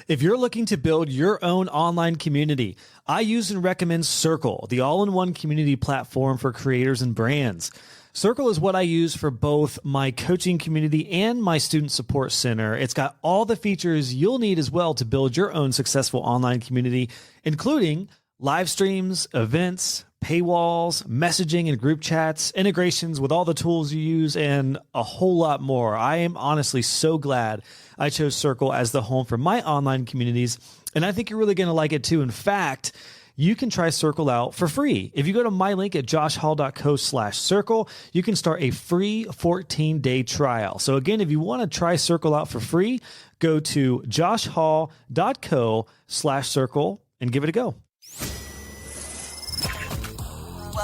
If you're looking to build your own online community, I use and recommend Circle, the all-in-one community platform for creators and brands. Circle is what I use for both my coaching community and my student support center. It's got all the features you'll need as well to build your own successful online community, including live streams, events, paywalls, messaging and group chats, integrations with all the tools you use, and a whole lot more. I am honestly so glad I chose Circle as the home for my online communities, and I think you're really going to like it too. In fact, you can try Circle out for free. If you go to my link at joshhall.co/circle, you can start a free 14-day trial. So again, if you want to try Circle out for free, go to joshhall.co/circle and give it a go.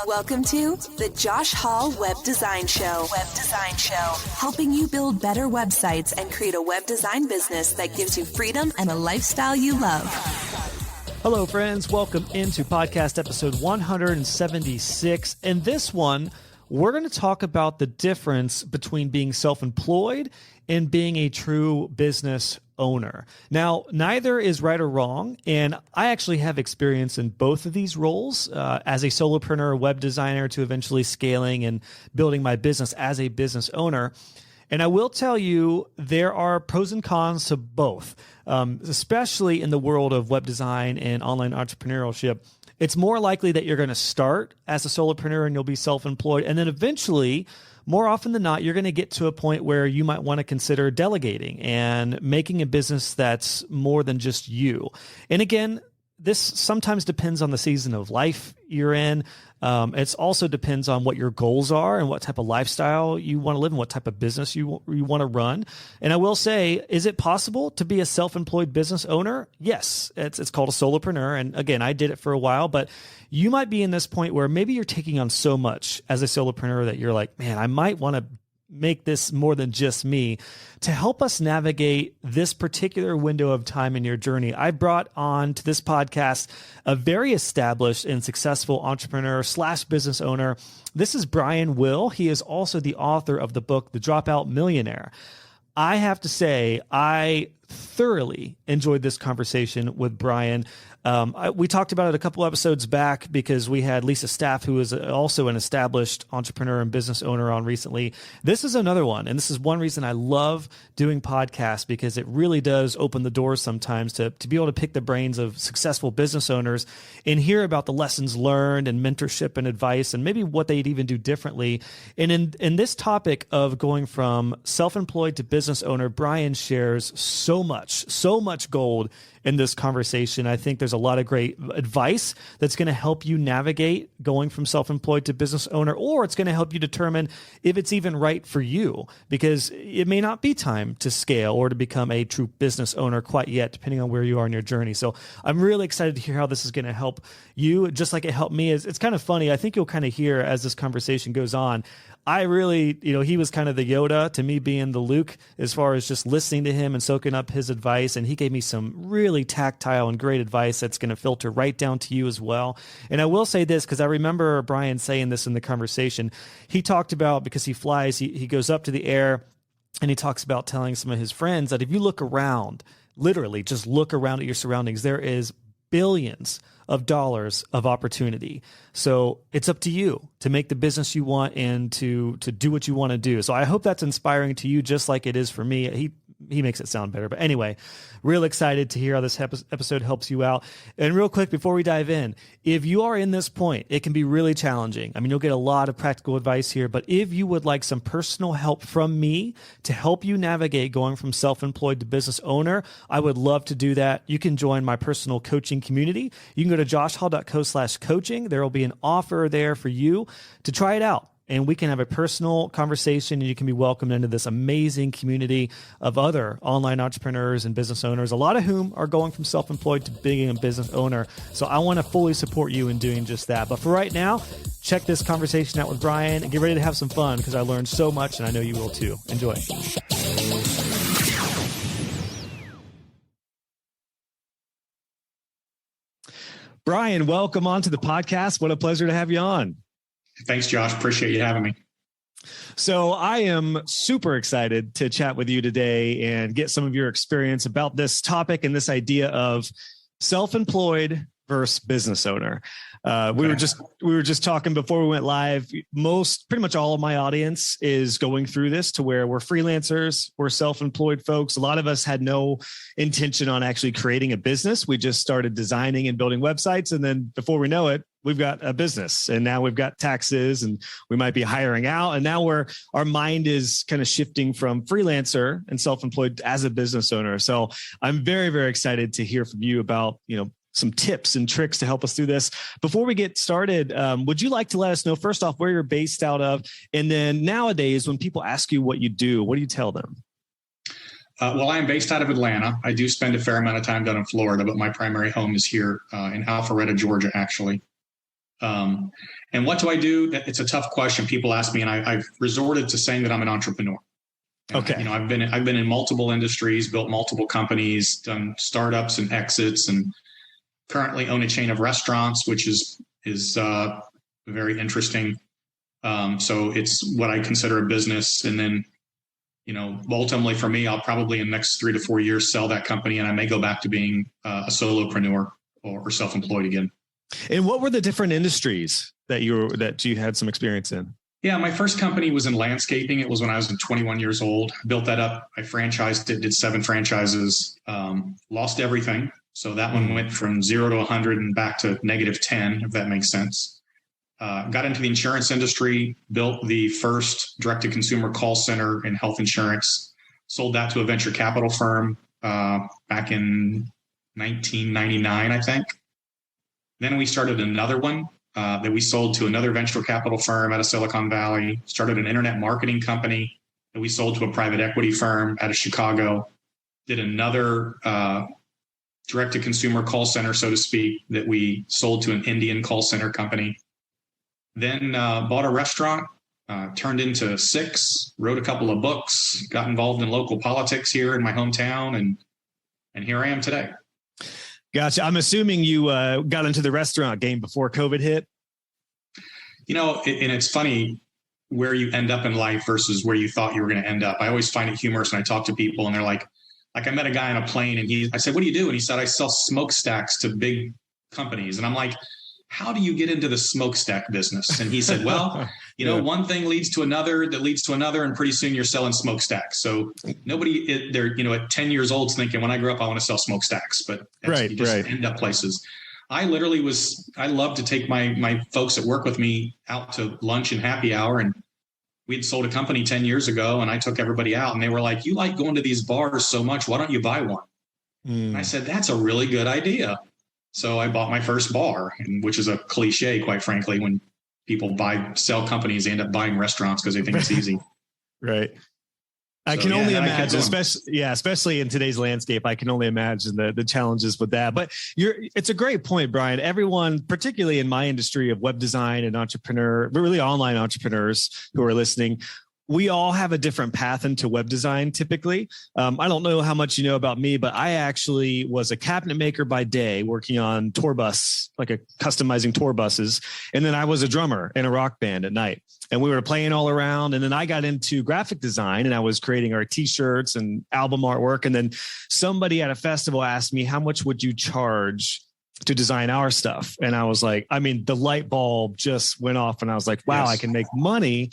Welcome to the Josh Hall Web Design Show. Helping you build better websites and create a web design business that gives you freedom and a lifestyle you love. Hello, friends. Welcome into podcast episode 176. In this one, we're going to talk about the difference between being self-employed and being a true business owner. Now, neither is right or wrong, and I actually have experience in both of these roles as a solopreneur, web designer, to eventually scaling and building my business as a business owner. And I will tell you, there are pros and cons to both, especially in the world of web design and online entrepreneurship. It's more likely that you're going to start as a solopreneur and you'll be self-employed, and then eventually, more often than not, you're going to get to a point where you might want to consider delegating and making a business that's more than just you. And again, this sometimes depends on the season of life you're in. It also depends on what your goals are and what type of lifestyle you want to live and what type of business you want to run. And I will say, is it possible to be a self-employed business owner? Yes, it's called a solopreneur. And again, I did it for a while, but you might be in this point where maybe you're taking on so much as a solopreneur that you're like, man, I might want to make this more than just me. To help us navigate this particular window of time in your journey, I brought on to this podcast a very established and successful entrepreneur / business owner. This is Brian Will. He is also the author of the book, The Dropout Millionaire. I have to say, I thoroughly enjoyed this conversation with Brian. We talked about it a couple episodes back because we had Lisa Staff, who is also an established entrepreneur and business owner, on recently. This is another one. And this is one reason I love doing podcasts, because it really does open the doors sometimes to be able to pick the brains of successful business owners and hear about the lessons learned and mentorship and advice and maybe what they'd even do differently. And in this topic of going from self-employed to business owner, Brian shares so much gold in this conversation. I think there's a lot of great advice that's going to help you navigate going from self-employed to business owner, or it's going to help you determine if it's even right for you, because it may not be time to scale or to become a true business owner quite yet, depending on where you are in your journey. So I'm really excited to hear how this is going to help you, just like it helped me. It's kind of funny. I think you'll kind of hear as this conversation goes on, I really, he was kind of the Yoda to me being the Luke, as far as just listening to him and soaking up his advice. And he gave me some really tactile and great advice that's going to filter right down to you as well. And I will say this, because I remember Brian saying this in the conversation. He talked about, because he flies, he goes up to the air, and he talks about telling some of his friends that if you look around, literally just look around at your surroundings, there is billions of dollars of opportunity. So it's up to you to make the business you want and to do what you want to do. So I hope that's inspiring to you, just like it is for me. He makes it sound better. But anyway, real excited to hear how this episode helps you out. And real quick, before we dive in, if you are in this point, it can be really challenging. I mean, you'll get a lot of practical advice here, but if you would like some personal help from me to help you navigate going from self-employed to business owner, I would love to do that. You can join my personal coaching community. You can go to joshhall.co/coaching. There will be an offer there for you to try it out. And we can have a personal conversation, and you can be welcomed into this amazing community of other online entrepreneurs and business owners, a lot of whom are going from self-employed to being a business owner. So I want to fully support you in doing just that. But for right now, check this conversation out with Brian and get ready to have some fun, because I learned so much, and I know you will too. Enjoy. Brian, welcome onto the podcast. What a pleasure to have you on. Thanks, Josh. Appreciate you having me. So I am super excited to chat with you today and get some of your experience about this topic and this idea of self-employed versus business owner. We were just talking before we went live. Pretty much all of my audience is going through this to where we're freelancers, we're self-employed folks. A lot of us had no intention on actually creating a business. We just started designing and building websites. And then before we know it, we've got a business, and now we've got taxes, and we might be hiring out. And now our mind is kind of shifting from freelancer and self-employed as a business owner. So I'm very, very excited to hear from you about, some tips and tricks to help us through this. Before we get started, would you like to let us know, first off, where you're based out of? And then nowadays, when people ask you what you do what do you tell them? Well, I'm based out of Atlanta. I do spend a fair amount of time down in Florida, but my primary home is here in Alpharetta, Georgia, actually. And what do I do? It's a tough question. People ask me, and I've resorted to saying that I'm an entrepreneur. Okay. I've been in multiple industries, built multiple companies, done startups and exits, and currently own a chain of restaurants, which is very interesting. So it's what I consider a business. And then, ultimately for me, I'll probably in the next 3 to 4 years sell that company, and I may go back to being a solopreneur or self-employed again. And what were the different industries that you had some experience in? Yeah, my first company was in landscaping. It was when I was 21 years old. Built that up. I franchised it, did 7 franchises, lost everything. So that one went from 0 to 100 and back to -10, if that makes sense. Got into the insurance industry, built the first direct-to-consumer call center in health insurance, sold that to a venture capital firm back in 1999, I think. Then we started another one that we sold to another venture capital firm out of Silicon Valley, started an internet marketing company that we sold to a private equity firm out of Chicago, did another direct-to-consumer call center, so to speak, that we sold to an Indian call center company. Then bought a restaurant, turned into 6, wrote a couple of books, got involved in local politics here in my hometown, and here I am today. Gotcha. I'm assuming you got into the restaurant game before COVID hit. And it's funny where you end up in life versus where you thought you were going to end up. I always find it humorous when I talk to people and they're like I met a guy on a plane, and I said, "What do you do?" And he said, "I sell smokestacks to big companies." And I'm like, "How do you get into the smokestack business?" And he said, "Well, one thing leads to another that leads to another, and pretty soon you're selling smokestacks." So nobody they're, at 10 years old is thinking, when I grow up, I want to sell smokestacks, but you just end up places. I love to take my folks that work with me out to lunch and happy hour. And we had sold a company 10 years ago, and I took everybody out, and they were like, "You like going to these bars so much. Why don't you buy one?" And I said, "That's a really good idea." So I bought my first bar, which is a cliche, quite frankly. When people sell companies, they end up buying restaurants because they think it's easy. Right. I can only imagine, especially in today's landscape, I can only imagine the challenges with that. But it's a great point, Brian. Everyone, particularly in my industry of web design and but really online entrepreneurs who are listening, we all have a different path into web design typically. I don't know how much you know about me, but I actually was a cabinet maker by day working on tour bus, customizing tour buses. And then I was a drummer in a rock band at night, and we were playing all around. And then I got into graphic design, and I was creating our t-shirts and album artwork. And then somebody at a festival asked me, "How much would you charge to design our stuff?" And I was like, the light bulb just went off, and I was like, wow, yes. I can make money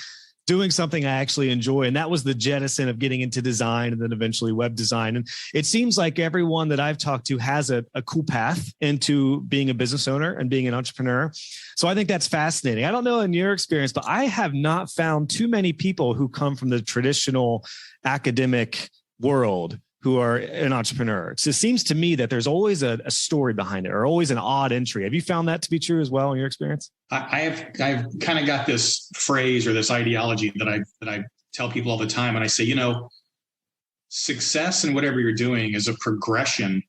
doing something I actually enjoy. And that was the jettison of getting into design and then eventually web design. And it seems like everyone that I've talked to has a cool path into being a business owner and being an entrepreneur. So I think that's fascinating. I don't know in your experience, but I have not found too many people who come from the traditional academic world who are an entrepreneur. So it seems to me that there's always a story behind it, or always an odd entry. Have you found that to be true as well in your experience? I've kind of got this phrase or this ideology that I tell people all the time. And I say, success in whatever you're doing is a progression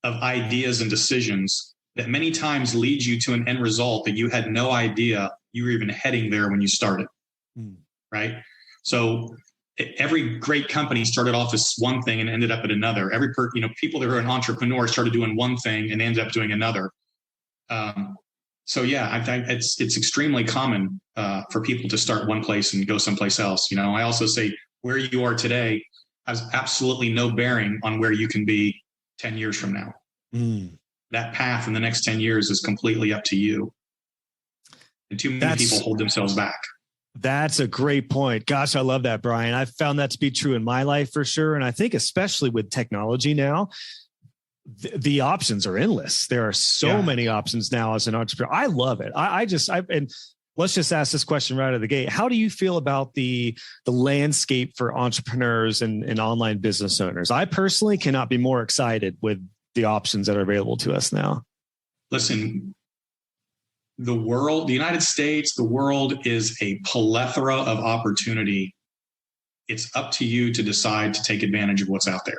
of ideas and decisions that many times leads you to an end result that you had no idea you were even heading there when you started. Right? So every great company started off as one thing and ended up at another. People that are an entrepreneur started doing one thing and ended up doing another. So yeah, I think it's extremely common for people to start one place and go someplace else. You know, I also say where you are today has absolutely no bearing on where you can be 10 years from now. That path in the next 10 years is completely up to you. And too many people hold themselves back. That's a great point. Gosh, I love that, Brian. I've found that to be true in my life for sure. And I think especially with technology now, the options are endless. There are so many options now as an entrepreneur. I love it. And let's just ask this question right out of the gate. How do you feel about the landscape for entrepreneurs and online business owners? I personally cannot be more excited with the options that are available to us now. Listen, the United States, the world is a plethora of opportunity. It's up to you to decide to take advantage of what's out there.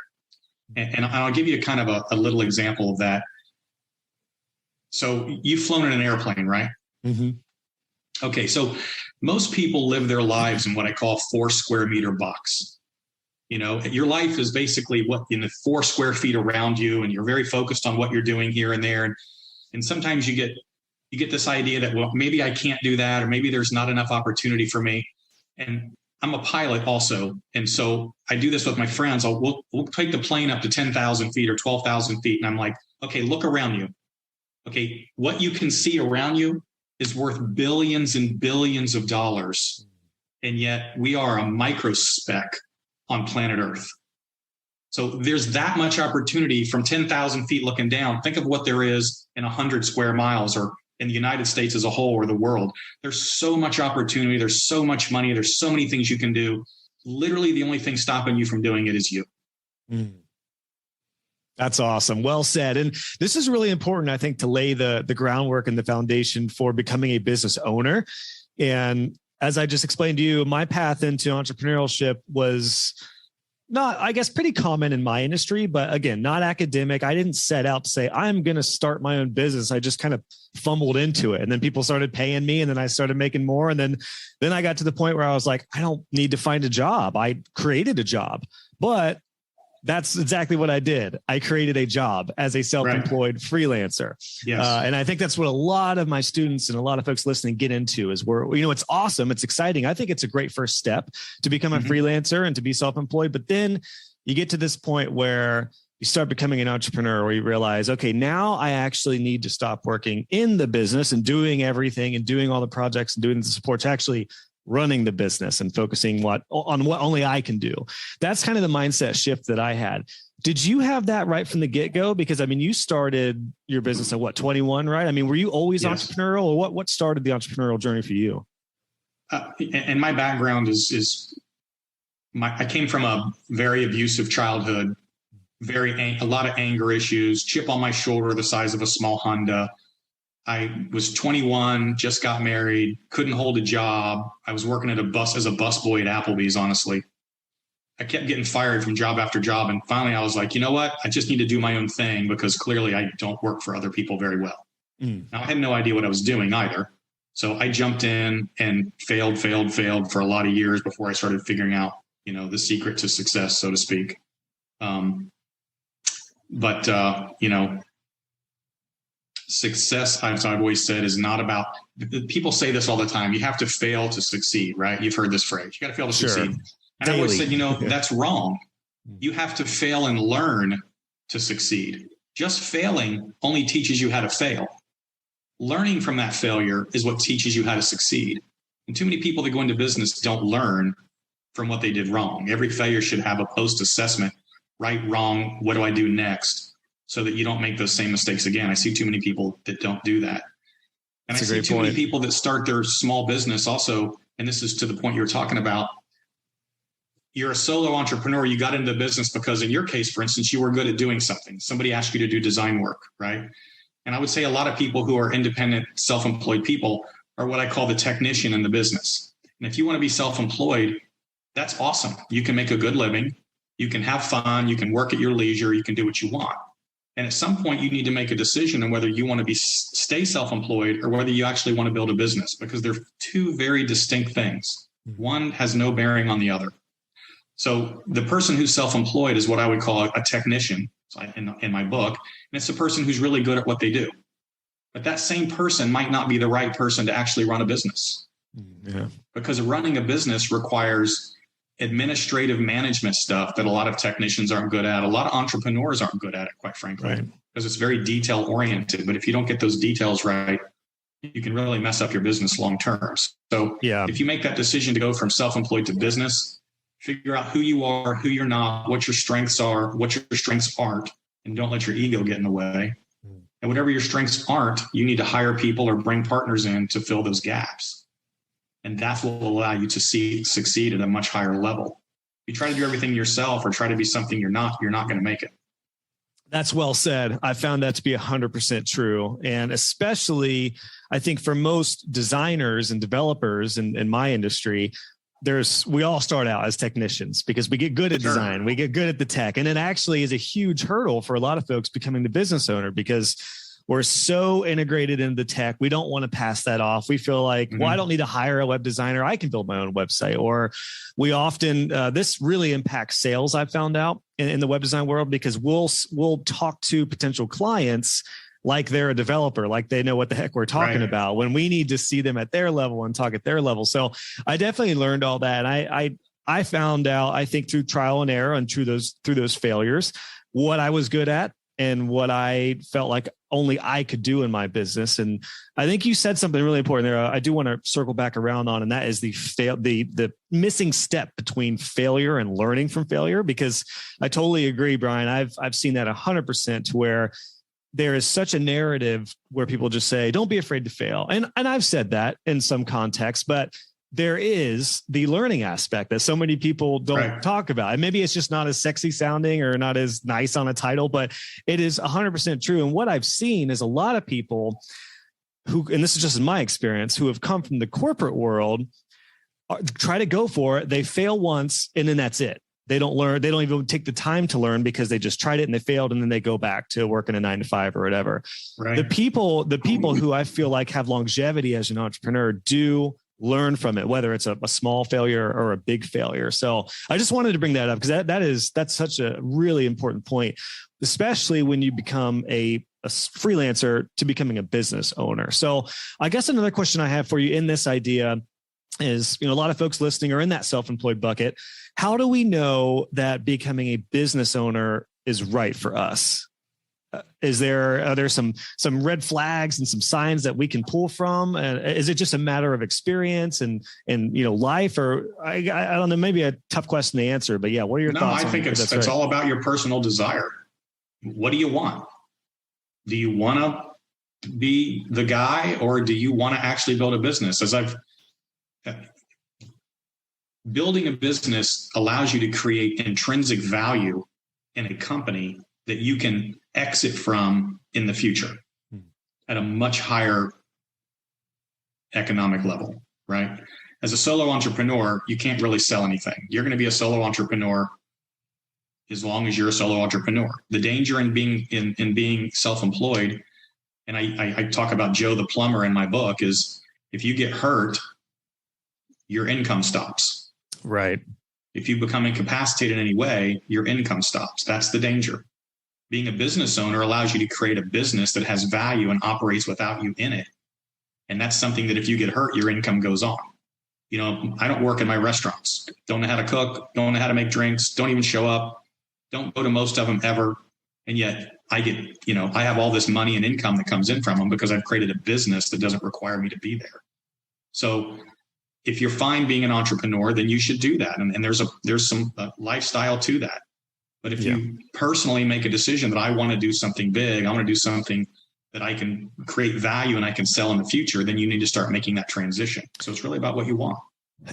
And I'll give you kind of a little example of that. So you've flown in an airplane, right? Mm-hmm. Okay. So most people live their lives in what I call 4 square meter box. You know, your life is basically what in the 4 square feet around you, and you're very focused on what you're doing here and there. And sometimes you get this idea that, well, maybe I can't do that, or maybe there's not enough opportunity for me. And I'm a pilot also. And so I do this with my friends. We'll take the plane up to 10,000 feet or 12,000 feet. And I'm like, okay, look around you. Okay. What you can see around you is worth billions and billions of dollars. And yet we are a microspeck on planet Earth. So there's that much opportunity from 10,000 feet looking down. Think of what there is in 100 square miles or in the United States as a whole or the world. There's so much opportunity. There's so much money. There's so many things you can do. Literally, the only thing stopping you from doing it is you. That's awesome. Well said. And this is really important, I think, to lay the groundwork and the foundation for becoming a business owner. And as I just explained to you, my path into entrepreneurship was not, I guess, pretty common in my industry, but again, not academic. I didn't set out to say, I'm going to start my own business. I just kind of fumbled into it. And then people started paying me, and then I started making more. And then I got to the point where I was like, I don't need to find a job. I created a job, but that's exactly what I did. I created a job as a self-employed freelancer. Yes. And I think that's what a lot of my students and a lot of folks listening get into is it's awesome. It's exciting. I think it's a great first step to become a freelancer and to be self-employed. But then you get to this point where you start becoming an entrepreneur, where you realize, okay, now I actually need to stop working in the business and doing everything and doing all the projects and doing the support to actually running the business and focusing on what only I can do. That's kind of the mindset shift that I had. Did you have that right from the get-go? Because I mean, you started your business at 21, right? I mean, were you always entrepreneurial, or what started the entrepreneurial journey for you? And my background I came from a very abusive childhood, a lot of anger issues, chip on my shoulder the size of a small Honda. I was 21, just got married, couldn't hold a job. I was working as a busboy at Applebee's, honestly. I kept getting fired from job after job. And finally I was like, you know what? I just need to do my own thing, because clearly I don't work for other people very well. Now I had no idea what I was doing either. So I jumped in and failed for a lot of years before I started figuring out, the secret to success, so to speak. Success, I've always said, is not about, people say this all the time, you have to fail to succeed, right? You've heard this phrase, you got to fail to succeed. And I always said, that's wrong. You have to fail and learn to succeed. Just failing only teaches you how to fail. Learning from that failure is what teaches you how to succeed. And too many people that go into business don't learn from what they did wrong. Every failure should have a post-assessment, right, wrong, what do I do next? So that you don't make those same mistakes again. I see too many people that don't do that. And I see too many people that start their small business also, and this is to the point you were talking about, you're a solo entrepreneur, you got into business because in your case, for instance, you were good at doing something. Somebody asked you to do design work, right? And I would say a lot of people who are independent, self-employed people are what I call the technician in the business. And if you want to be self-employed, that's awesome. You can make a good living. You can have fun. You can work at your leisure. You can do what you want. And at some point, you need to make a decision on whether you want to stay self-employed or whether you actually want to build a business, because they're two very distinct things. One has no bearing on the other. So the person who's self-employed is what I would call a technician in my book. And it's the person who's really good at what they do. but that same person might not be the right person to actually run a business. Yeah. Because running a business requires administrative management stuff that a lot of technicians aren't good at. A lot of entrepreneurs aren't good at it, quite frankly, Right. because it's very detail oriented. But if you don't get those details right, you can really mess up your business long term. So if you make that decision to go from self-employed to business, figure out who you are, who you're not, what your strengths are, what your strengths aren't, and don't let your ego get in the way. And whatever your strengths aren't, you need to hire people or bring partners in to fill those gaps. And that's what will allow you to succeed at a much higher level. If you try to do everything yourself or try to be something you're not going to make it. That's well said. I found that to be 100% true. And especially, I think for most designers and developers in my industry, we all start out as technicians because we get good at design, we get good at the tech. And it actually is a huge hurdle for a lot of folks becoming the business owner because we're so integrated into the tech. We don't want to pass that off. We feel like, well, I don't need to hire a web designer. I can build my own website. Or we often, this really impacts sales. I've found out in the web design world, because we'll talk to potential clients like they're a developer, like they know what the heck we're talking about, when we need to see them at their level and talk at their level. So I definitely learned all that. And I found out, I think through trial and error and through those failures, what I was good at and what I felt like only I could do in my business. And I think you said something really important there. I do want to circle back around on, and that is the missing step between failure and learning from failure, because I totally agree, Brian. I've seen that 100% to where there is such a narrative where people just say, don't be afraid to fail. And I've said that in some contexts, but there is the learning aspect that so many people don't talk about. And maybe it's just not as sexy sounding or not as nice on a title, but it is 100% true. And what I've seen is a lot of people who, and this is just in my experience, who have come from the corporate world, try to go for it. They fail once and then that's it. They don't learn. They don't even take the time to learn because they just tried it and they failed. And then they go back to working a 9-to-5 or whatever. Right. The people who I feel like have longevity as an entrepreneur do learn from it, whether it's a small failure or a big failure. So I just wanted to bring that up because that's such a really important point, especially when you become a freelancer to becoming a business owner. So I guess another question I have for you in this idea is, a lot of folks listening are in that self-employed bucket. How do we know that becoming a business owner is right for us? Are there some red flags and some signs that we can pull from? Is it just a matter of experience and life, or I don't know, maybe a tough question to answer, but yeah, what are your thoughts? I think it's all about your personal desire. What do you want? Do you want to be the guy, or do you want to actually build a business? Building a business allows you to create intrinsic value in a company that you can exit from in the future at a much higher economic level, right? As a solo entrepreneur, you can't really sell anything. You're going to be a solo entrepreneur as long as you're a solo entrepreneur. The danger in being self-employed, and I talk about Joe the plumber in my book, is if you get hurt, your income stops. Right. If you become incapacitated in any way, your income stops. That's the danger. Being a business owner allows you to create a business that has value and operates without you in it. And that's something that if you get hurt, your income goes on. I don't work in my restaurants. Don't know how to cook. Don't know how to make drinks. Don't even show up. Don't go to most of them ever. And yet I have all this money and income that comes in from them because I've created a business that doesn't require me to be there. So if you're fine being an entrepreneur, then you should do that. And there's some lifestyle to that. But if you personally make a decision that I want to do something big, I want to do something that I can create value and I can sell in the future, then you need to start making that transition. So it's really about what you want.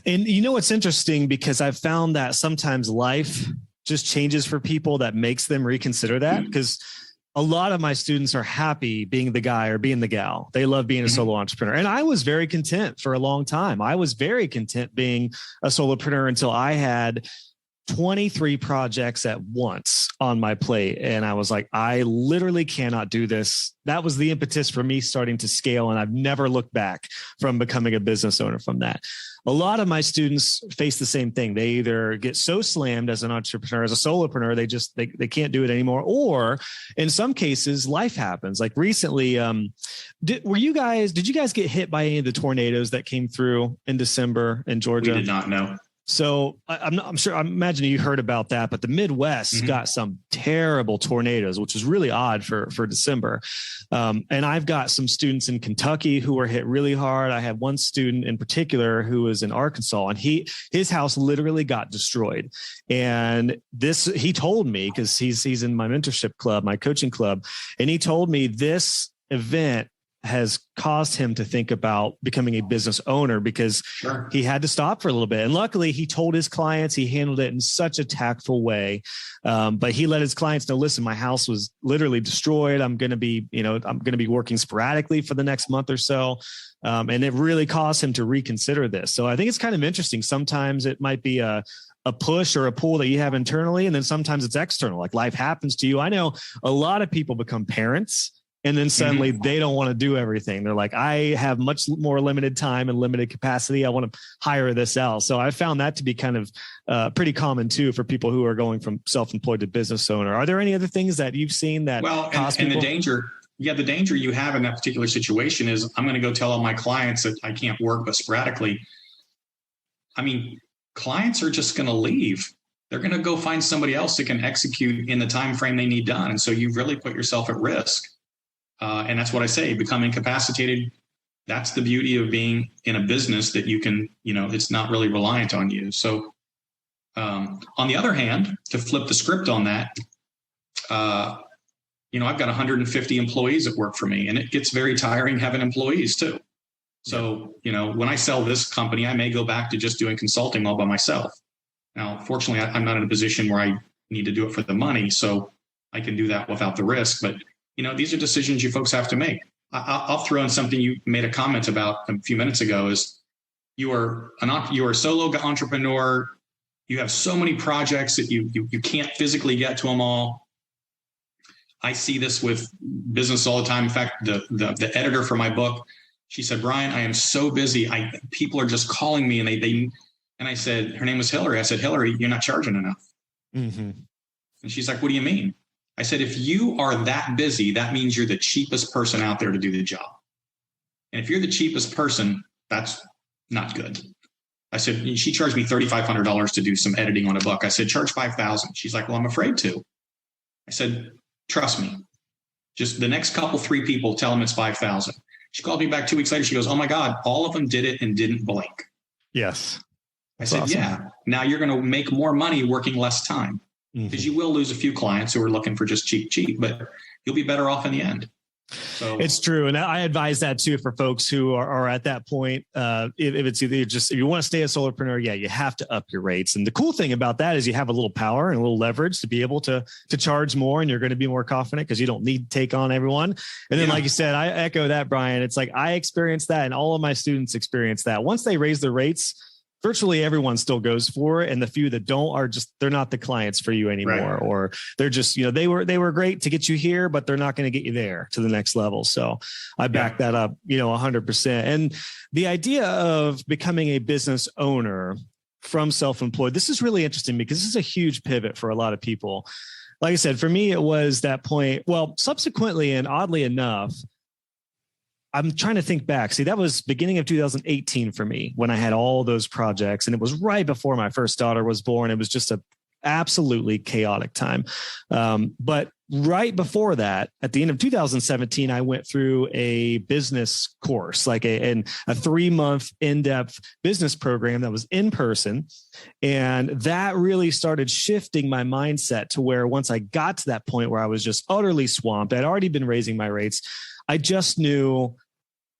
And it's interesting because I've found that sometimes life just changes for people that makes them reconsider that, because a lot of my students are happy being the guy or being the gal. They love being a solo entrepreneur. And I was very content for a long time. I was very content being a solopreneur until I had 23 projects at once on my plate. And I was like, I literally cannot do this. That was the impetus for me starting to scale. And I've never looked back from becoming a business owner from that. A lot of my students face the same thing. They either get so slammed as an entrepreneur, as a solopreneur, they can't do it anymore. Or in some cases, life happens. Like recently, did you guys get hit by any of the tornadoes that came through in December in Georgia? We did not know. So I'm imagining you heard about that, but the Midwest got some terrible tornadoes, which is really odd for December. And I've got some students in Kentucky who were hit really hard. I had one student in particular who was in Arkansas, and his house literally got destroyed. And he told me, because he's in my mentorship club, my coaching club, and he told me this event has caused him to think about becoming a business owner because he had to stop for a little bit. And luckily he told his clients, he handled it in such a tactful way. But he let his clients know, listen, my house was literally destroyed. I'm going to be working sporadically for the next month or so. And it really caused him to reconsider this. So I think it's kind of interesting. Sometimes it might be a push or a pull that you have internally. And then sometimes it's external, like life happens to you. I know a lot of people become parents, and then suddenly they don't want to do everything. They're like, I have much more limited time and limited capacity. I want to hire this out. So I found that to be kind of pretty common too for people who are going from self-employed to business owner. Are there any other things that you've seen that cause people? The danger you have in that particular situation is I'm going to go tell all my clients that I can't work but sporadically. I mean, clients are just going to leave. They're going to go find somebody else that can execute in the time frame they need done. And so you've really put yourself at risk. And that's what I say, become incapacitated. That's the beauty of being in a business that you can, it's not really reliant on you. So on the other hand, to flip the script on that, I've got 150 employees that work for me, and it gets very tiring having employees too. So, when I sell this company, I may go back to just doing consulting all by myself. Now, fortunately, I'm not in a position where I need to do it for the money, so I can do that without the risk. But these are decisions you folks have to make. I'll throw in something you made a comment about a few minutes ago is you are a solo entrepreneur. You have so many projects that you can't physically get to them all. I see this with business all the time. In fact, the editor for my book, she said, Brian, I am so busy. People are just calling me and I said, her name was Hillary. I said, Hillary, you're not charging enough. Mm-hmm. And she's like, what do you mean? I said, if you are that busy, that means you're the cheapest person out there to do the job. And if you're the cheapest person, that's not good. I said, she charged me $3,500 to do some editing on a book. I said, charge $5,000. She's like, well, I'm afraid to. I said, trust me. Just the next three people, tell them it's $5,000. She called me back 2 weeks later. She goes, oh my God, all of them did it and didn't blink. Yes. That's awesome. Yeah. Now you're going to make more money working less time. Because you will lose a few clients who are looking for just cheap, but you'll be better off in the end. So it's true. And I advise that too for folks who are at that point. If it's either if you want to stay a solopreneur, you have to up your rates. And the cool thing about that is you have a little power and a little leverage to be able to charge more, and you're going to be more confident because you don't need to take on everyone. And then, like you said, I echo that, Brian. It's like I experienced that, and all of my students experience that. Once they raise their rates, virtually everyone still goes for it. And the few that don't they're not the clients for you anymore. Right. Or they're just, they were great to get you here, but they're not going to get you there to the next level. So I back that up, 100%. And the idea of becoming a business owner from self-employed, this is really interesting because this is a huge pivot for a lot of people. Like I said, for me, it was that point. Well, subsequently, and oddly enough, I'm trying to think back. See, that was beginning of 2018 for me when I had all those projects, and it was right before my first daughter was born. It was just a absolutely chaotic time. But right before that, at the end of 2017, I went through a business course, like a 3-month in-depth business program that was in person. And that really started shifting my mindset to where once I got to that point where I was just utterly swamped, I'd already been raising my rates. I just knew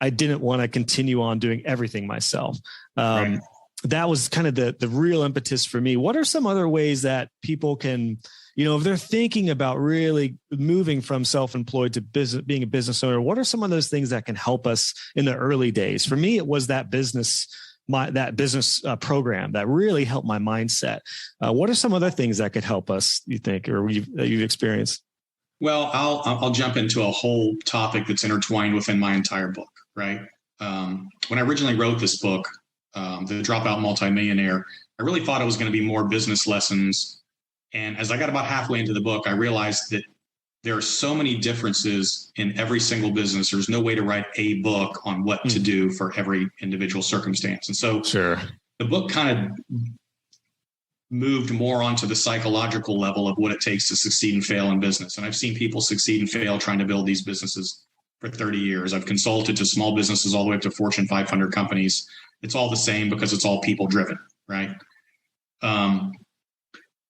I didn't want to continue on doing everything myself. Right. That was kind of the real impetus for me. What are some other ways that people can, if they're thinking about really moving from self-employed to being a business owner, what are some of those things that can help us in the early days? For me, it was that business that business program that really helped my mindset. What are some other things that could help us, you think, or that you've experienced? Well, I'll jump into a whole topic that's intertwined within my entire book, right? When I originally wrote this book, The Dropout Multimillionaire, I really thought it was going to be more business lessons. And as I got about halfway into the book, I realized that there are so many differences in every single business. There's no way to write a book on what to do for every individual circumstance. And so the book kind of moved more onto the psychological level of what it takes to succeed and fail in business. And I've seen people succeed and fail trying to build these businesses for 30 years. I've consulted to small businesses all the way up to Fortune 500 companies. It's all the same because it's all people driven, right?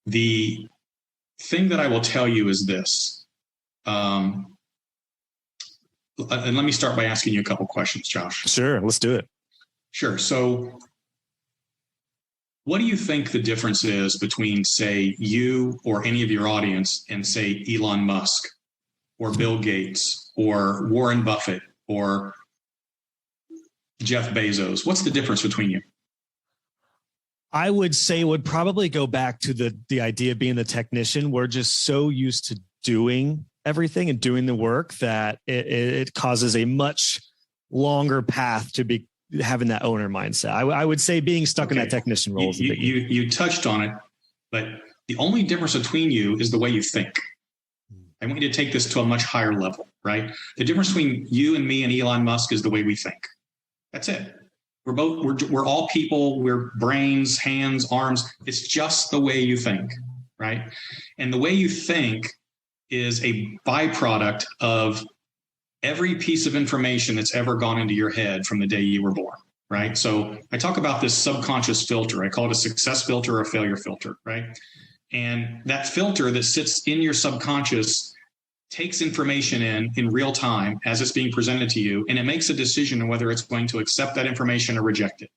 The thing that I will tell you is this. And let me start by asking you a couple questions, Josh. Sure, let's do it. Sure. So what do you think the difference is between, say, you or any of your audience and, say, Elon Musk or Bill Gates or Warren Buffett or Jeff Bezos? What's the difference between you? I would say it would probably go back to the idea of being the technician. We're just so used to doing everything and doing the work that it causes a much longer path to be having that owner mindset. I would say being stuck in that technician role. You touched on it, but the only difference between you is the way you think. I want you to take this to a much higher level, right? The difference between you and me and Elon Musk is the way we think. That's it. We're all people. We're brains, hands, arms. It's just the way you think, right? And the way you think is a byproduct of every piece of information that's ever gone into your head from the day you were born, right? So I talk about this subconscious filter. I call it a success filter or a failure filter, right? And that filter that sits in your subconscious takes information in real time as it's being presented to you, and it makes a decision on whether it's going to accept that information or reject it.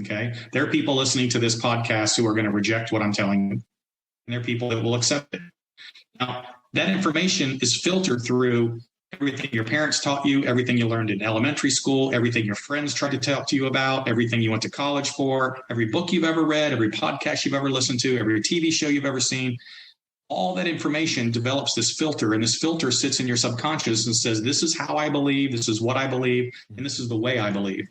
Okay? There are people listening to this podcast who are going to reject what I'm telling you, and there are people that will accept it. Now, that information is filtered through everything your parents taught you, everything you learned in elementary school, everything your friends tried to talk to you about, everything you went to college for, every book you've ever read, every podcast you've ever listened to, every TV show you've ever seen. All that information develops this filter, and this filter sits in your subconscious and says, this is how I believe, this is what I believe, and this is the way I believe.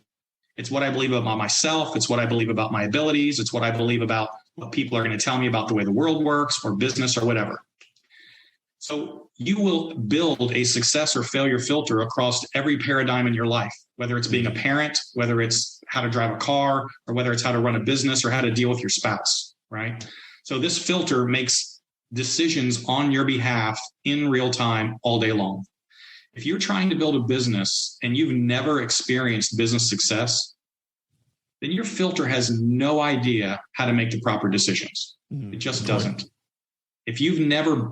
It's what I believe about myself. It's what I believe about my abilities. It's what I believe about what people are going to tell me about the way the world works or business or whatever. So you will build a success or failure filter across every paradigm in your life, whether it's being a parent, whether it's how to drive a car, or whether it's how to run a business or how to deal with your spouse, right? So this filter makes decisions on your behalf in real time all day long. If you're trying to build a business and you've never experienced business success, then your filter has no idea how to make the proper decisions. It just doesn't. If you've never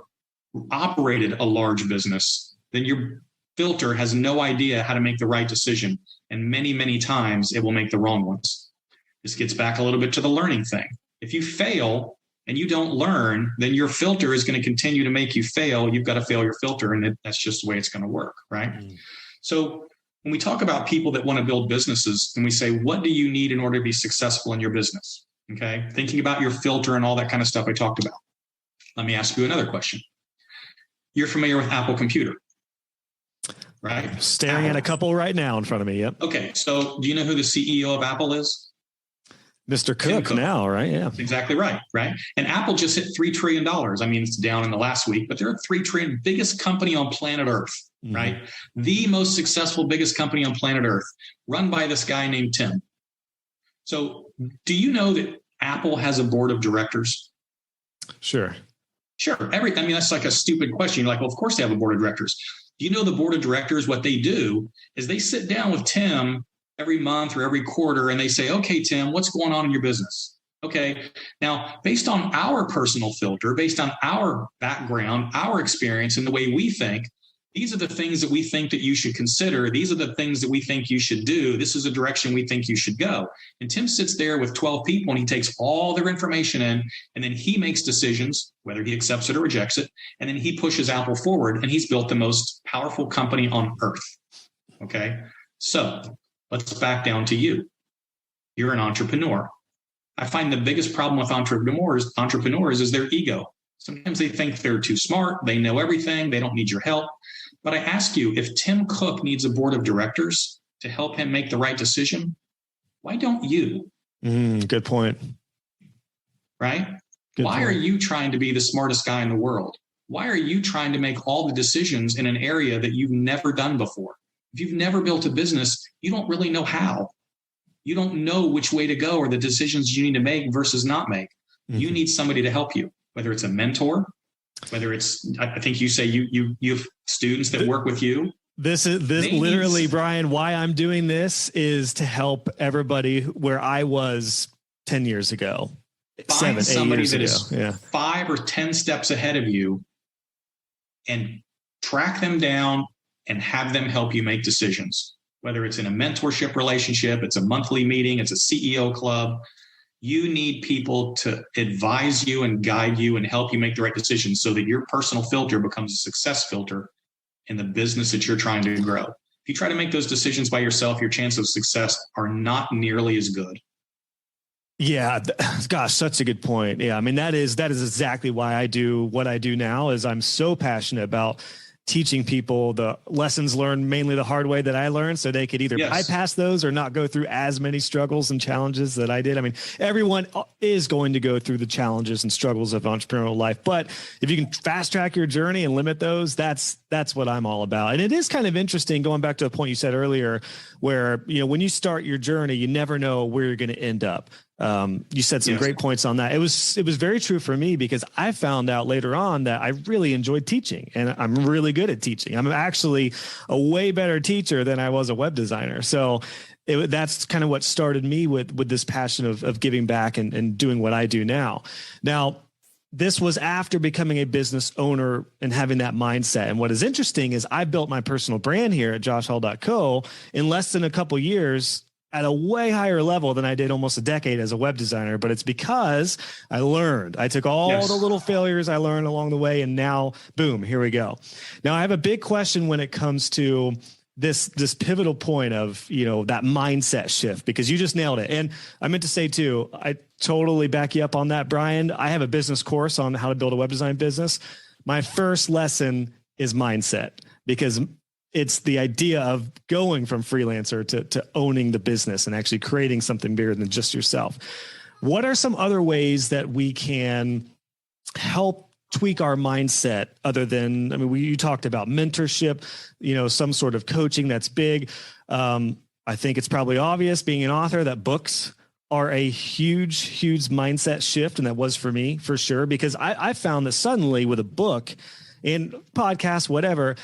operated a large business, then your filter has no idea how to make the right decision. And many, many times it will make the wrong ones. This gets back a little bit to the learning thing. If you fail and you don't learn, then your filter is going to continue to make you fail. You've got to fail your filter, and that's just the way it's going to work, right? So when we talk about people that want to build businesses and we say, what do you need in order to be successful in your business? Okay. Thinking about your filter and all that kind of stuff I talked about. Let me ask you another question. You're familiar with Apple Computer, right? Staring at a couple right now in front of me. Yep. Okay. So do you know who the CEO of Apple is? Mr. Cook now, right? Yeah. That's exactly right. Right. And Apple just hit $3 trillion. I mean, it's down in the last week, but they're a $3 trillion, biggest company on planet Earth, right? The most successful, biggest company on planet Earth, run by this guy named Tim. So do you know that Apple has a board of directors? Sure. That's like a stupid question. You're like, well, of course they have a board of directors. Do you know the board of directors, what they do is they sit down with Tim every month or every quarter and they say, okay, Tim, what's going on in your business? Okay. Now, based on our personal filter, based on our background, our experience and the way we think, these are the things that we think that you should consider. These are the things that we think you should do. This is a direction we think you should go. And Tim sits there with 12 people and he takes all their information in, and then he makes decisions, whether he accepts it or rejects it. And then he pushes Apple forward, and he's built the most powerful company on earth. Okay. So let's back down to you. you're an entrepreneur. I find the biggest problem with entrepreneurs is their ego. Sometimes they think they're too smart. They know everything. They don't need your help. But I ask you, if Tim Cook needs a board of directors to help him make the right decision, why don't you? Good point. Right? Why are you trying to be the smartest guy in the world? Why are you trying to make all the decisions in an area that you've never done before? If you've never built a business, you don't really know how. You don't know which way to go or the decisions you need to make versus not make. You need somebody to help you, whether it's a mentor, whether it's, I think you say you have students that work with you. This literally, Brian, why I'm doing this is to help everybody where I was 10 years ago. Find somebody that is 5 or 10 steps ahead of you and track them down and have them help you make decisions. Whether it's in a mentorship relationship, it's a monthly meeting, it's a CEO club. You need people to advise you and guide you and help you make the right decisions so that your personal filter becomes a success filter in the business that you're trying to grow. If you try to make those decisions by yourself, your chances of success are not nearly as good. Yeah. Gosh, such a good point. Yeah. I mean, that is exactly why I do what I do now. Is I'm so passionate about teaching people the lessons learned mainly the hard way that I learned, so they could either bypass those or not go through as many struggles and challenges that I did. I mean, everyone is going to go through the challenges and struggles of entrepreneurial life, but if you can fast track your journey and limit those, that's what I'm all about. And it is kind of interesting, going back to a point you said earlier, where, you know, when you start your journey, you never know where you're going to end up. You said some great points on that. It was very true for me, because I found out later on that I really enjoyed teaching, and I'm really good at teaching. I'm actually a way better teacher than I was a web designer. So that's kind of what started me with this passion of giving back and doing what I do now. Now, this was after becoming a business owner and having that mindset. And what is interesting is I built my personal brand here at joshhall.co in less than a couple of years, at a way higher level than I did almost a decade as a web designer. But it's because I learned. I took all the little failures I learned along the way, and now, boom, here we go. Now, I have a big question when it comes to this pivotal point of, you know, that mindset shift, because you just nailed it. And I meant to say too, I totally back you up on that, Brian. I have a business course on how to build a web design business. My first lesson is mindset, because it's the idea of going from freelancer to owning the business and actually creating something bigger than just yourself. What are some other ways that we can help tweak our mindset other than, I mean, you talked about mentorship, you know, some sort of coaching that's big. I think it's probably obvious, being an author, that books are a huge, huge mindset shift. And that was for me, for sure, because I found that suddenly with a book and podcast, whatever,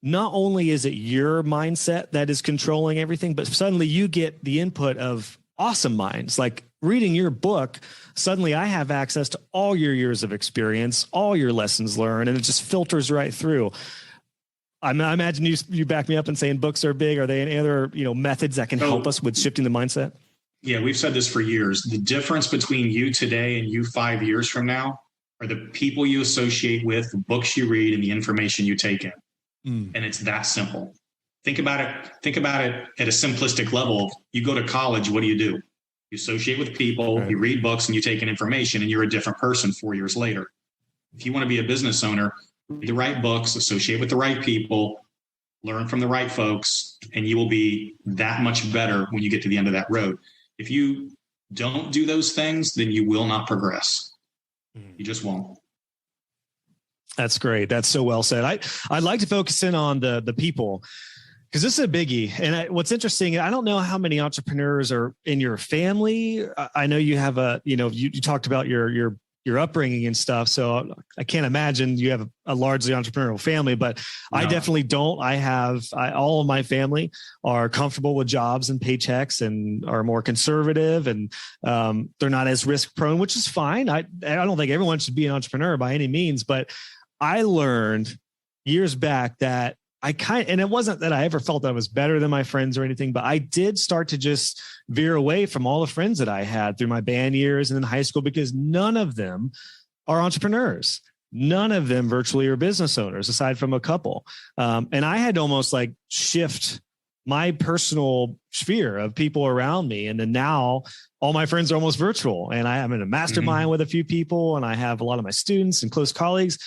not only is it your mindset that is controlling everything, but suddenly you get the input of awesome minds. Like reading your book, suddenly I have access to all your years of experience, all your lessons learned, and it just filters right through. I imagine you back me up in saying books are big. Are there any other, you know, methods that can help us with shifting the mindset? Yeah, we've said this for years. The difference between you today and you 5 years from now are the people you associate with, the books you read, and the information you take in. And it's that simple. Think about it at a simplistic level. You go to college, what do? You associate with people, right. You read books, and you take in information, and you're a different person 4 years later. If you want to be a business owner, read the right books, associate with the right people, learn from the right folks, and you will be that much better when you get to the end of that road. If you don't do those things, then you will not progress. You just won't. That's great. That's so well said. I'd like to focus in on the people, because this is a biggie. And what's interesting, I don't know how many entrepreneurs are in your family. I know you have you talked about your upbringing and stuff. So I can't imagine you have a largely entrepreneurial family, but no. I definitely don't. All of my family are comfortable with jobs and paychecks and are more conservative, and they're not as risk prone, which is fine. I don't think everyone should be an entrepreneur by any means, but I learned years back that and it wasn't that I ever felt that I was better than my friends or anything, but I did start to just veer away from all the friends that I had through my band years and in high school, because none of them are entrepreneurs. None of them virtually are business owners, aside from a couple. And I had to almost like shift my personal sphere of people around me. And then now all my friends are almost virtual, and I'm in a mastermind with a few people, and I have a lot of my students and close colleagues.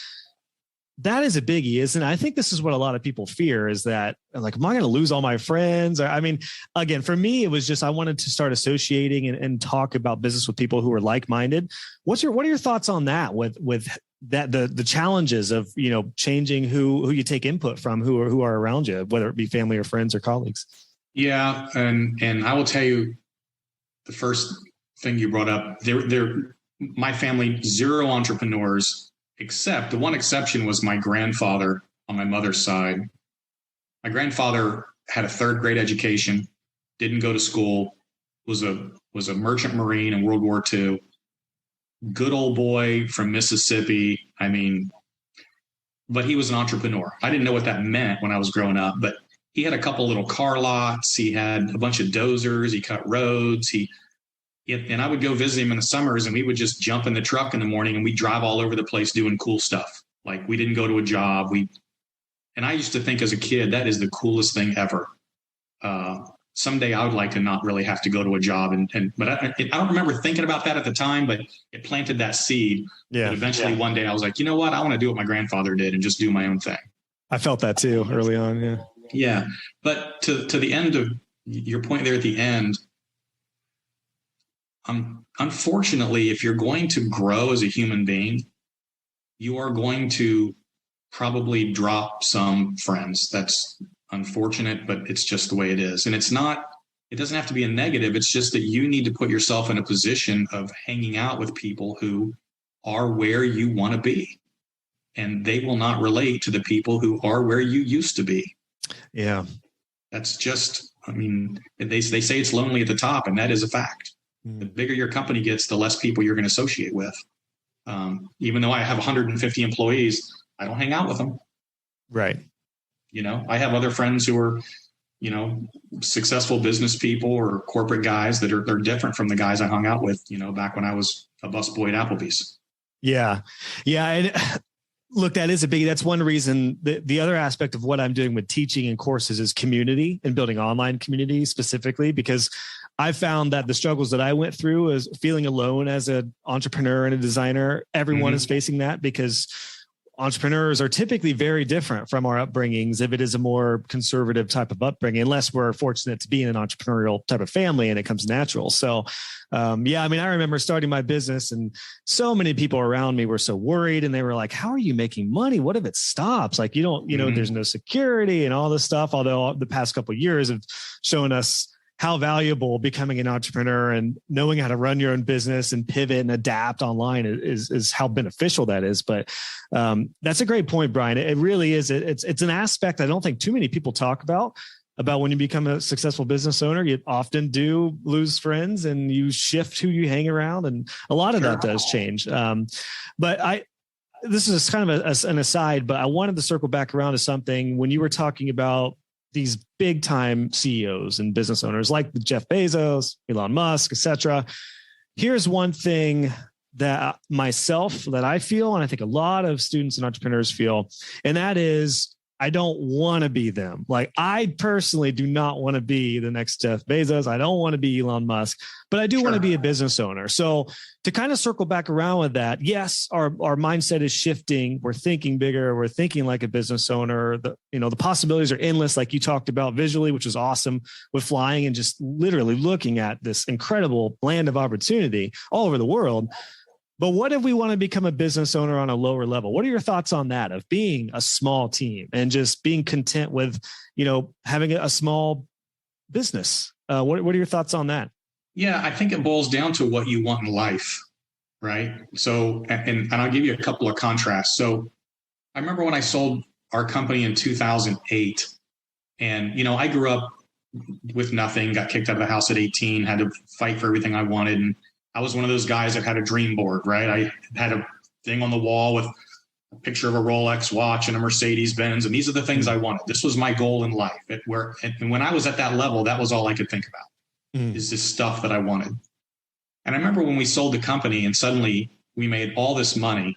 That is a biggie, isn't it? I think this is what a lot of people fear, is that like, am I going to lose all my friends? I mean, again, for me, it was just, I wanted to start associating and talk about business with people who are like-minded. What are your thoughts on that with that, the challenges of, changing who you take input from, who are around you, whether it be family or friends or colleagues? Yeah. And I will tell you, the first thing you brought up, my family, zero entrepreneurs, except the one exception was my grandfather on my mother's side. My grandfather had a third grade education, didn't go to school, was a merchant marine in World War II. Good old boy from Mississippi. I mean, but he was an entrepreneur. I didn't know what that meant when I was growing up, but he had a couple little car lots. He had a bunch of dozers. He cut roads. And I would go visit him in the summers, and we would just jump in the truck in the morning and we'd drive all over the place doing cool stuff. Like, we didn't go to a job. And I used to think as a kid, that is the coolest thing ever. Someday I would like to not really have to go to a job. But I don't remember thinking about that at the time, but it planted that seed. Yeah. But eventually one day I was like, you know what? I want to do what my grandfather did and just do my own thing. I felt that too early on. Yeah. Yeah. But to the end of your point there at the end, unfortunately, if you're going to grow as a human being, you are going to probably drop some friends. That's unfortunate, but it's just the way it is. And it doesn't have to be a negative. It's just that you need to put yourself in a position of hanging out with people who are where you want to be. And they will not relate to the people who are where you used to be. Yeah. That's just, they say it's lonely at the top, and that is a fact. The bigger your company gets, the less people you're going to associate with. Even though I have 150 employees, I don't hang out with them. Right. I have other friends who are, successful business people or corporate guys that are different from the guys I hung out with, back when I was a busboy at Applebee's. Yeah. Yeah. And look, that is a big, that's one reason. The other aspect of what I'm doing with teaching and courses is community, and building online community specifically, because I found that the struggles that I went through is feeling alone as an entrepreneur and a designer. Everyone is facing that, because entrepreneurs are typically very different from our upbringings if it is a more conservative type of upbringing, unless we're fortunate to be in an entrepreneurial type of family and it comes natural. So, I remember starting my business, and so many people around me were so worried, and they were like, how are you making money? What if it stops? Like, there's no security and all this stuff. Although the past couple of years have shown us how valuable becoming an entrepreneur and knowing how to run your own business and pivot and adapt online is how beneficial that is. But that's a great point, Brian. It really is. It's an aspect I don't think too many people talk about when you become a successful business owner. You often do lose friends, and you shift who you hang around, and a lot of that does change. But this is kind of an aside, but I wanted to circle back around to something when you were talking about these big time CEOs and business owners like Jeff Bezos, Elon Musk, etc. Here's one thing that I feel, and I think a lot of students and entrepreneurs feel, and that is, I don't want to be them. Like, I personally do not want to be the next Jeff Bezos. I don't want to be Elon Musk, but I do want to be a business owner. So to kind of circle back around with that, yes, our mindset is shifting. We're thinking bigger. We're thinking like a business owner. The possibilities are endless, like you talked about visually, which was awesome with flying and just literally looking at this incredible land of opportunity all over the world. But what if we want to become a business owner on a lower level? What are your thoughts on that, of being a small team and just being content with, having a small business? What are your thoughts on that? Yeah, I think it boils down to what you want in life, right? So, and I'll give you a couple of contrasts. So I remember when I sold our company in 2008, and, I grew up with nothing, got kicked out of the house at 18, had to fight for everything I wanted. And I was one of those guys that had a dream board, right? I had a thing on the wall with a picture of a Rolex watch and a Mercedes Benz, and these are the things I wanted. This was my goal in life. And when I was at that level, that was all I could think about, is this stuff that I wanted. And I remember when we sold the company, and suddenly we made all this money,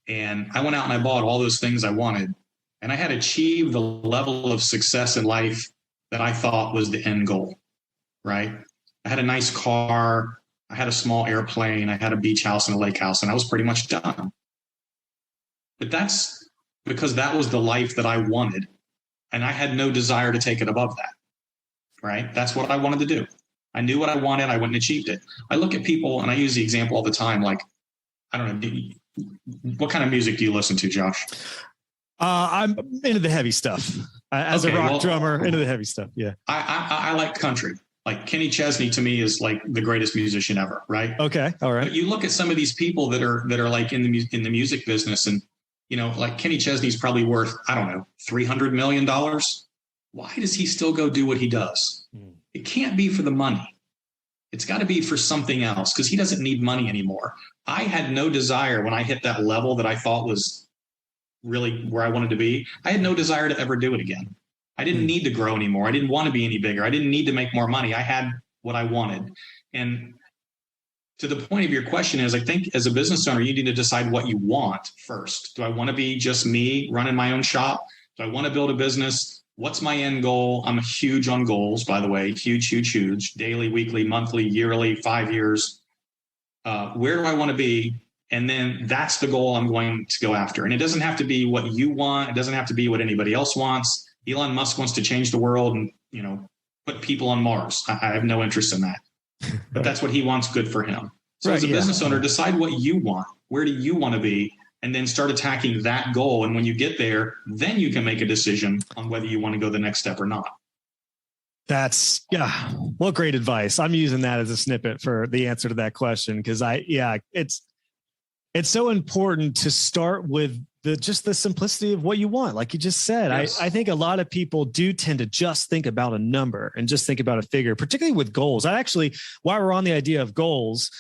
and I went out and I bought all those things I wanted, and I had achieved the level of success in life that I thought was the end goal, right? I had a nice car. I had a small airplane. I had a beach house and a lake house, and I was pretty much done. But that's because that was the life that I wanted. And I had no desire to take it above that, right? That's what I wanted to do. I knew what I wanted. I went and achieved it. I look at people, and I use the example all the time. Like, I don't know, what kind of music do you listen to, Josh? I'm into the heavy stuff. As a rock drummer, into the heavy stuff. Yeah. I like country. Like Kenny Chesney to me is like the greatest musician ever, right? Okay. All right. But you look at some of these people that are like in the music business, and like Kenny Chesney's probably worth, I don't know, $300 million. Why does he still go do what he does? It can't be for the money. It's got to be for something else, because he doesn't need money anymore. I had no desire when I hit that level that I thought was really where I wanted to be. I had no desire to ever do it again. I didn't need to grow anymore. I didn't want to be any bigger. I didn't need to make more money. I had what I wanted. And to the point of your question is, I think as a business owner, you need to decide what you want first. Do I want to be just me running my own shop? Do I want to build a business? What's my end goal? I'm huge on goals, by the way, huge, daily, weekly, monthly, yearly, 5 years. Where do I want to be? And then that's the goal I'm going to go after. And it doesn't have to be what you want. It doesn't have to be what anybody else wants. Elon Musk wants to change the world and, put people on Mars. I have no interest in that, but that's what he wants. Good for him. So as a business owner, decide what you want. Where do you want to be? And then start attacking that goal. And when you get there, then you can make a decision on whether you want to go the next step or not. Well, great advice. I'm using that as a snippet for the answer to that question. Because it's so important to start with the simplicity of what you want. Like you just said, yes. I think a lot of people do tend to just think about a number and just think about a figure, particularly with goals. While we're on the idea of goals,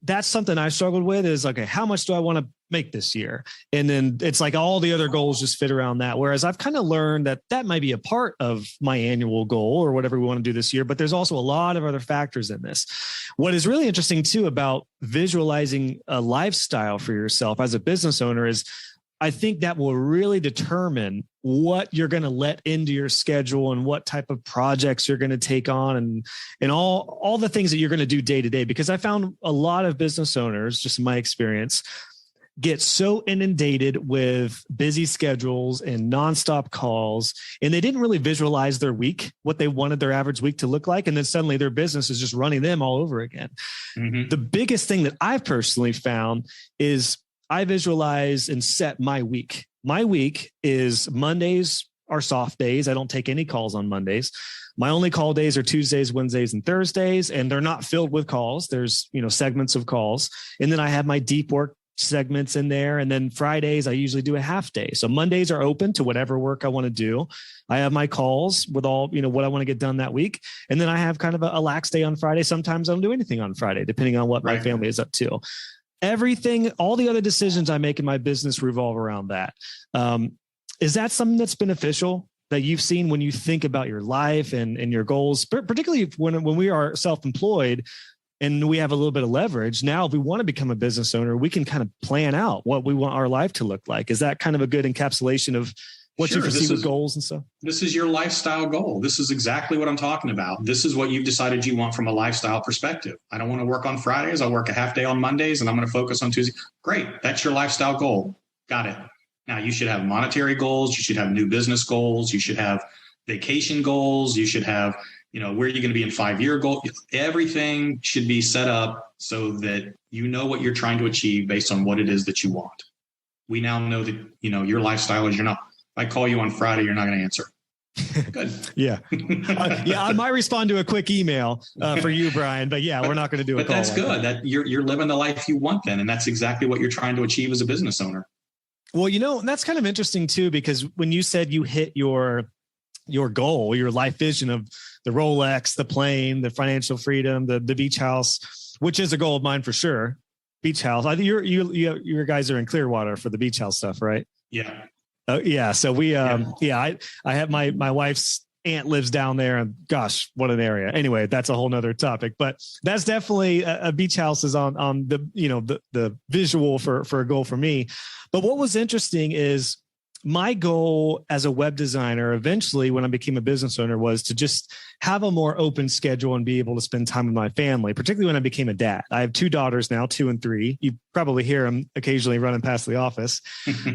that's something I struggled with is, okay, how much do I want to make this year? And then it's like all the other goals just fit around that. Whereas I've kind of learned that might be a part of my annual goal or whatever we want to do this year, but there's also a lot of other factors in this. What is really interesting too about visualizing a lifestyle for yourself as a business owner is I think that will really determine what you're going to let into your schedule and what type of projects you're going to take on and all the things that you're going to do day to day. Because I found a lot of business owners, just in my experience, get so inundated with busy schedules and nonstop calls, and they didn't really visualize their week, what they wanted their average week to look like. And then suddenly their business is just running them all over again. Mm-hmm. The biggest thing that I've personally found is I visualize and set my week. My week is Mondays are soft days. I don't take any calls on Mondays. My only call days are Tuesdays, Wednesdays, and Thursdays, and they're not filled with calls. There's, segments of calls. And then I have my deep work segments in there. And then Fridays, I usually do a half day. So Mondays are open to whatever work I want to do. I have my calls with all, what I want to get done that week. And then I have kind of a lax day on Friday. Sometimes I don't do anything on Friday, depending on what my family is up to. Everything, all the other decisions I make in my business revolve around that. Is that something that's beneficial that you've seen when you think about your life and your goals, particularly when we are self-employed and we have a little bit of leverage? Now, if we want to become a business owner, we can kind of plan out what we want our life to look like. Is that kind of a good encapsulation of what you foresee with goals and stuff? This is your lifestyle goal. This is exactly what I'm talking about. This is what you've decided you want from a lifestyle perspective. I don't want to work on Fridays. I'll work a half day on Mondays and I'm going to focus on Tuesday. Great. That's your lifestyle goal. Got it. Now you should have monetary goals. You should have new business goals. You should have vacation goals. You should have, where are you going to be in 5-year goal? Everything should be set up so that you know what you're trying to achieve based on what it is that you want. We now know that, your lifestyle is I call you on Friday, you're not going to answer. Good. Yeah. I might respond to a quick email for you, Brian, but we're not going to do it. But that's good. That you're living the life you want then. And that's exactly what you're trying to achieve as a business owner. Well, that's kind of interesting too, because when you said you hit your goal, your life vision of the Rolex, the plane, the financial freedom, the beach house, which is a goal of mine for sure. Beach house. I think you guys are in Clearwater for the beach house stuff, right? Yeah. Yeah. So we, I have my wife's aunt lives down there, and gosh, what an area. Anyway, that's a whole nother topic, but that's definitely a beach house is on the, the visual for a goal for me. But what was interesting is my goal as a web designer, eventually when I became a business owner, was to just have a more open schedule and be able to spend time with my family, particularly when I became a dad. I have 2 daughters now, 2 and 3. You probably hear them occasionally running past the office.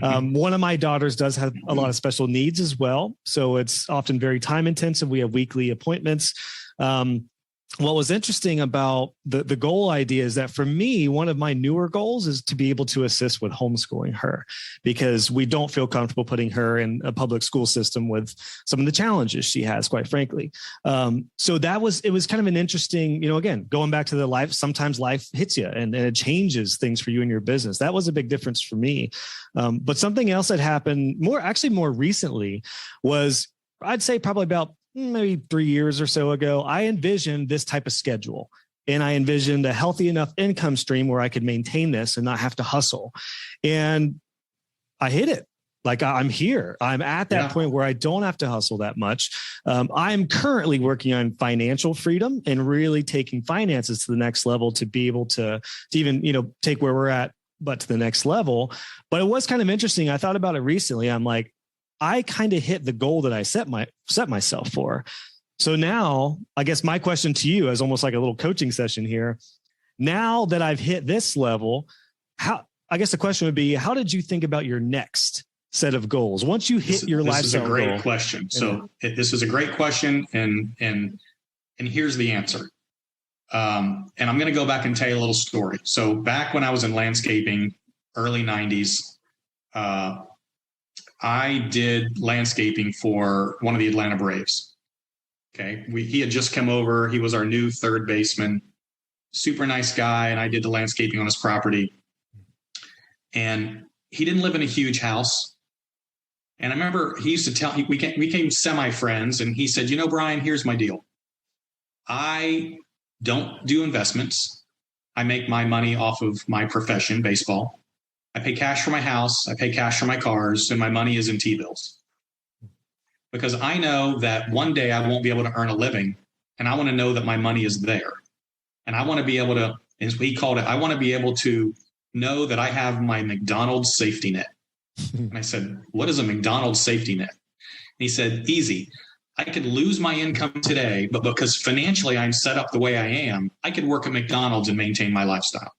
One of my daughters does have a lot of special needs as well. So it's often very time intensive. We have weekly appointments. What was interesting about the goal idea is that for me, one of my newer goals is to be able to assist with homeschooling her, because we don't feel comfortable putting her in a public school system with some of the challenges she has, quite frankly. So it was kind of an interesting, again, going back to the life, sometimes life hits you and it changes things for you in your business. That was a big difference for me. But something else that happened more recently was, I'd say probably about maybe 3 years or so ago, I envisioned this type of schedule, and I envisioned a healthy enough income stream where I could maintain this and not have to hustle. And I hit it. Like, I'm here. I'm at that point where I don't have to hustle that much. I'm currently working on financial freedom and really taking finances to the next level to be able to even, take where we're at, but to the next level. But it was kind of interesting. I thought about it recently. I'm like, I kind of hit the goal that I set myself for. So now I guess my question to you is almost like a little coaching session here. Now that I've hit this level, I guess the question would be, how did you think about your next set of goals once you hit your lifestyle goal? This is a great question. So this is a great question. And here's the answer. And I'm going to go back and tell you a little story. So back when I was in landscaping, early 90s, I did landscaping for one of the Atlanta Braves. Okay. He had just come over. He was our new third baseman, super nice guy. And I did the landscaping on his property. And he didn't live in a huge house. And I remember he used to tell, we became semi-friends. And he said, Brian, here's my deal. I don't do investments. I make my money off of my profession, baseball. I pay cash for my house. I pay cash for my cars, and my money is in T-bills. Because I know that one day I won't be able to earn a living, and I want to know that my money is there. And I want to be able to, as he called it, I want to be able to know that I have my McDonald's safety net. And I said, what is a McDonald's safety net? And he said, easy. I could lose my income today, but because financially I'm set up the way I am, I could work at McDonald's and maintain my lifestyle.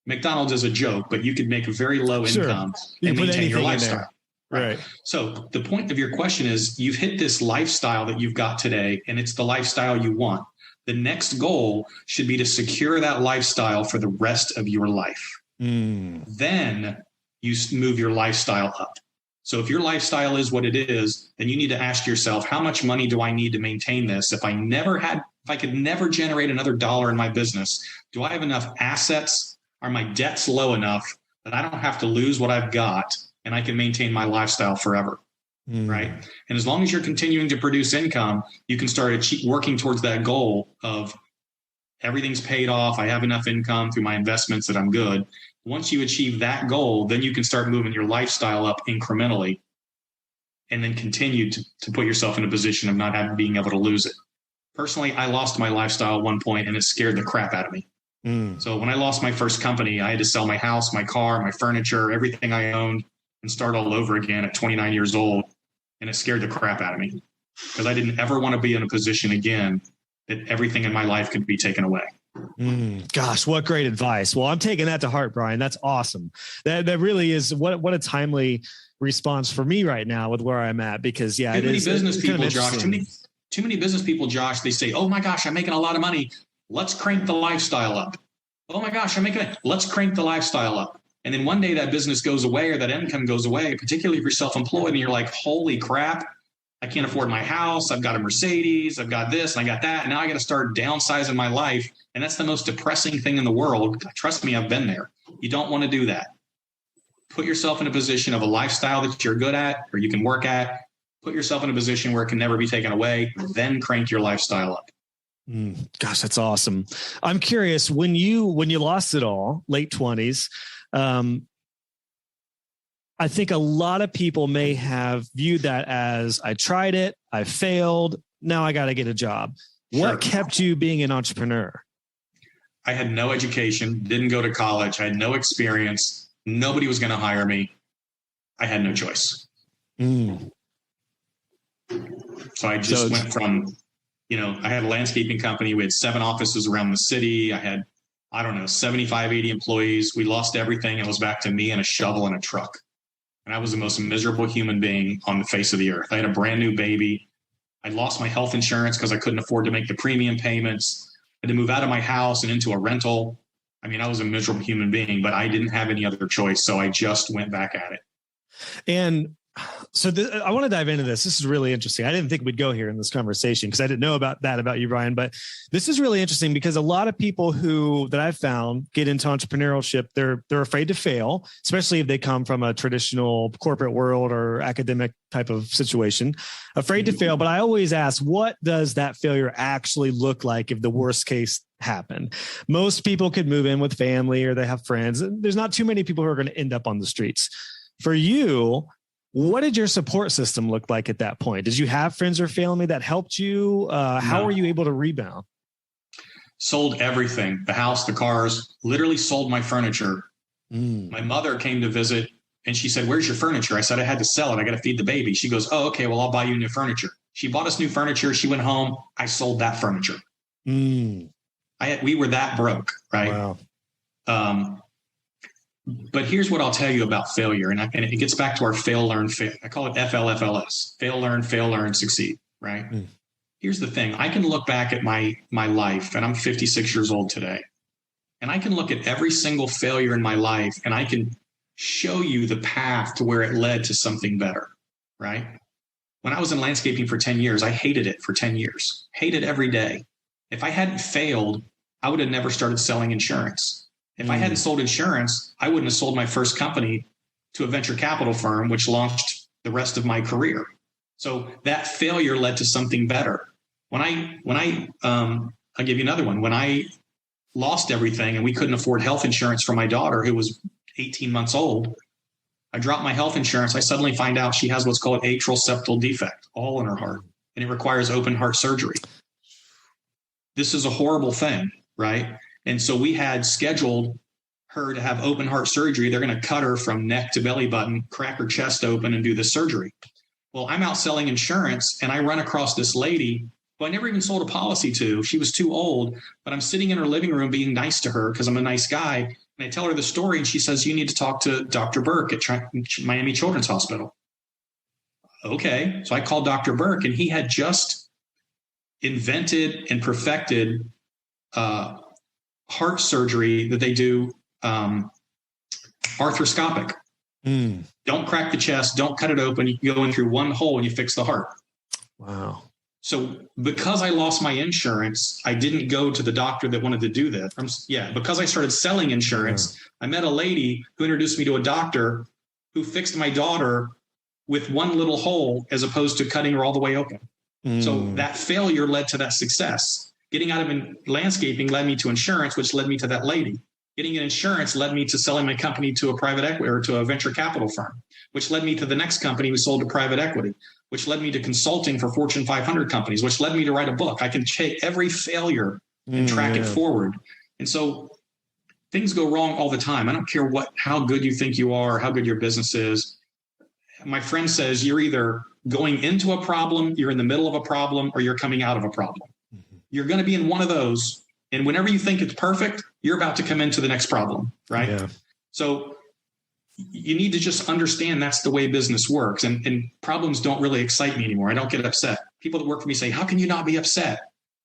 McDonald's is a joke, but you could make a very low income and maintain your lifestyle. Right. So the point of your question is, you've hit this lifestyle that you've got today, and it's the lifestyle you want. The next goal should be to secure that lifestyle for the rest of your life. Then you move your lifestyle up. So if your lifestyle is what it is, then you need to ask yourself, how much money do I need to maintain this? If I could never generate another dollar in my business, do I have enough assets? Are my debts low enough that I don't have to lose what I've got and I can maintain my lifestyle forever? Right. And as long as you're continuing to produce income, you can start working towards that goal of everything's paid off. I have enough income through my investments that I'm good. Once you achieve that goal, then you can start moving your lifestyle up incrementally and then continue to put yourself in a position of not being able to lose it. Personally, I lost my lifestyle at one point and it scared the crap out of me. So when I lost my first company, I had to sell my house, my car, my furniture, everything I owned, and start all over again at 29 years old. And it scared the crap out of me because I didn't ever want to be in a position again that everything in my life could be taken away. Gosh, what great advice. Well, I'm taking that to heart, Brian. That's awesome. That really is what a timely response for me right now with where I'm at, because too many business people, Josh, they say, oh my gosh, I'm making a lot of money. Let's crank the lifestyle up. Oh my gosh, let's crank the lifestyle up. And then one day that business goes away or that income goes away, particularly if you're self-employed and you're like, holy crap, I can't afford my house. I've got a Mercedes. I've got this and I got that. And now I got to start downsizing my life. And that's the most depressing thing in the world. Trust me, I've been there. You don't want to do that. Put yourself in a position of a lifestyle that you're good at or you can work at. Put yourself in a position where it can never be taken away. Then crank your lifestyle up. Gosh, that's awesome. I'm curious, when you lost it all, late 20s, I think a lot of people may have viewed that as, I tried it, I failed, now I got to get a job. What kept you being an entrepreneur? I had no education, didn't go to college, I had no experience. Nobody was going to hire me. I had no choice. Mm. So I just went from, I had a landscaping company. We had 7 offices around the city. I had, 75, 80 employees. We lost everything. It was back to me and a shovel and a truck. And I was the most miserable human being on the face of the earth. I had a brand new baby. I lost my health insurance because I couldn't afford to make the premium payments. I had to move out of my house and into a rental. I mean, I was a miserable human being, but I didn't have any other choice. So I just went back at it. And so I want to dive into this. This is really interesting. I didn't think we'd go here in this conversation because I didn't know about you, Brian, but this is really interesting because a lot of people that I've found get into entrepreneurship, they're afraid to fail, especially if they come from a traditional corporate world or academic type of situation, afraid to fail. But I always ask, what does that failure actually look like if the worst case happened? Most people could move in with family or they have friends. There's not too many people who are going to end up on the streets. For you, what did your support system look like at that point? Did you have friends or family that helped you? How were you able to rebound? Sold everything, the house, the cars, literally sold my furniture. My mother came to visit and she said, "Where's your furniture?" I said, "I had to sell it. I got to feed the baby." She goes, "Oh, okay. Well, I'll buy you new furniture." She bought us new furniture. She went home. I sold that furniture. We were that broke, right? Wow. But here's what I'll tell you about failure. And it gets back to our fail, learn, fail. I call it FLFLS, fail, learn, succeed, right? Here's the thing. I can look back at my life, and I'm 56 years old today. And I can look at every single failure in my life, and I can show you the path to where it led to something better, right? When I was in landscaping for 10 years, I hated it for 10 years, hated every day. If I hadn't failed, I would have never started selling insurance. If I hadn't sold insurance, I wouldn't have sold my first company to a venture capital firm, which launched the rest of my career. So that failure led to something better. I'll give you another one. When I lost everything and we couldn't afford health insurance for my daughter, who was 18 months old, I dropped my health insurance. I suddenly find out she has what's called atrial septal defect, all in her heart, and it requires open heart surgery. This is a horrible thing, right? And so we had scheduled her to have open heart surgery. They're going to cut her from neck to belly button, crack her chest open, and do this surgery. Well, I'm out selling insurance, and I run across this lady who I never even sold a policy to. She was too old, but I'm sitting in her living room being nice to her because I'm a nice guy. And I tell her the story, and she says, "You need to talk to Dr. Burke at Miami Children's Hospital." Okay. So I called Dr. Burke, and he had just invented and perfected heart surgery that they do arthroscopic. Don't crack the chest. Don't cut it open. You go in through one hole and you fix the heart. Wow. So because I lost my insurance, I didn't go to the doctor that wanted to do that. Because I started selling insurance, I met a lady who introduced me to a doctor who fixed my daughter with one little hole as opposed to cutting her all the way open. So that failure led to that success. Getting out of landscaping led me to insurance, which led me to that lady. Getting in insurance led me to selling my company to a private equity or to a venture capital firm, which led me to the next company we sold to private equity, which led me to consulting for Fortune 500 companies, which led me to write a book. I can take every failure and track it forward. And so things go wrong all the time. I don't care how good you think you are, how good your business is. My friend says you're either going into a problem, you're in the middle of a problem, or you're coming out of a problem. You're going to be in one of those. And whenever you think it's perfect, you're about to come into the next problem, right? Yeah. So you need to just understand that's the way business works. And problems don't really excite me anymore. I don't get upset. People that work for me say, "How can you not be upset?"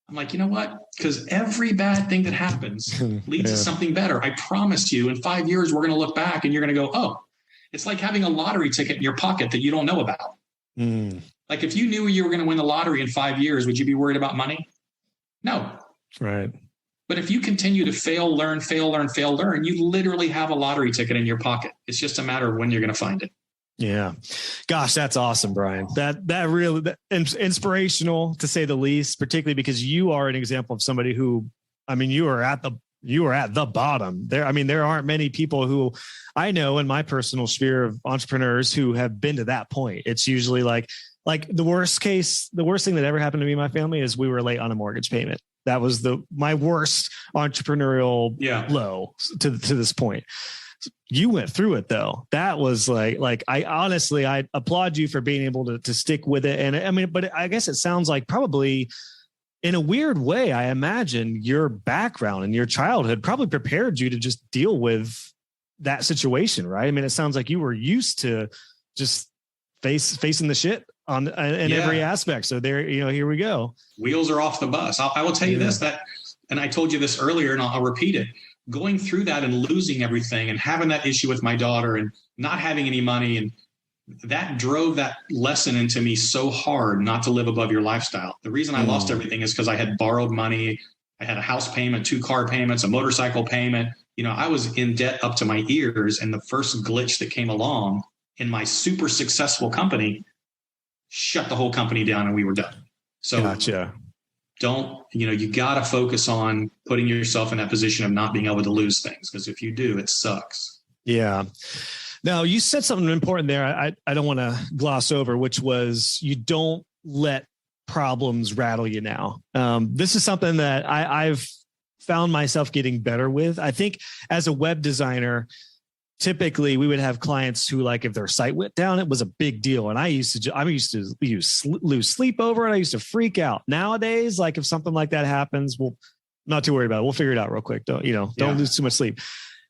I'm like, you know what? Because every bad thing that happens leads to something better. I promise you, in 5 years, we're going to look back and you're going to go, "Oh, it's like having a lottery ticket in your pocket that you don't know about." Like if you knew you were going to win the lottery in 5 years, would you be worried about money? No. Right. But if you continue to fail, learn, you literally have a lottery ticket in your pocket. It's just a matter of when you're going to find it. Yeah. Gosh, that's awesome, Brian. That really inspirational to say the least, particularly because you are an example of somebody who, I mean, you are at the bottom there. I mean, there aren't many people who I know in my personal sphere of entrepreneurs who have been to that point. It's usually like the worst thing that ever happened to me and my family is we were late on a mortgage payment. That was my worst entrepreneurial low to this point. you went through it though. That was like, I applaud you for being able to stick with it. And I mean, but I guess it sounds like probably in a weird way, I imagine your background and your childhood probably prepared you to just deal with that situation, right? I mean, it sounds like you were used to just facing the shit in every aspect. So there, here we go. Wheels are off the bus. I will tell you this, and I told you this earlier and I'll repeat it. Going through that and losing everything and having that issue with my daughter and not having any money, and that drove that lesson into me so hard not to live above your lifestyle. The reason I lost everything is because I had borrowed money. I had a house payment, 2 car payments, a motorcycle payment. I was in debt up to my ears. And the first glitch that came along in my super successful company shut the whole company down and we were done. So gotcha. You got to focus on putting yourself in that position of not being able to lose things. Because if you do, it sucks. Yeah. Now, you said something important there I don't want to gloss over, which was you don't let problems rattle you now. This is something that I've found myself getting better with. I think as a web designer, typically we would have clients who, like, if their site went down, it was a big deal. And I used to lose sleep over it. I used to freak out. Nowadays, like if something like that happens, well, not too worried about it. We'll figure it out real quick. Don't lose too much sleep.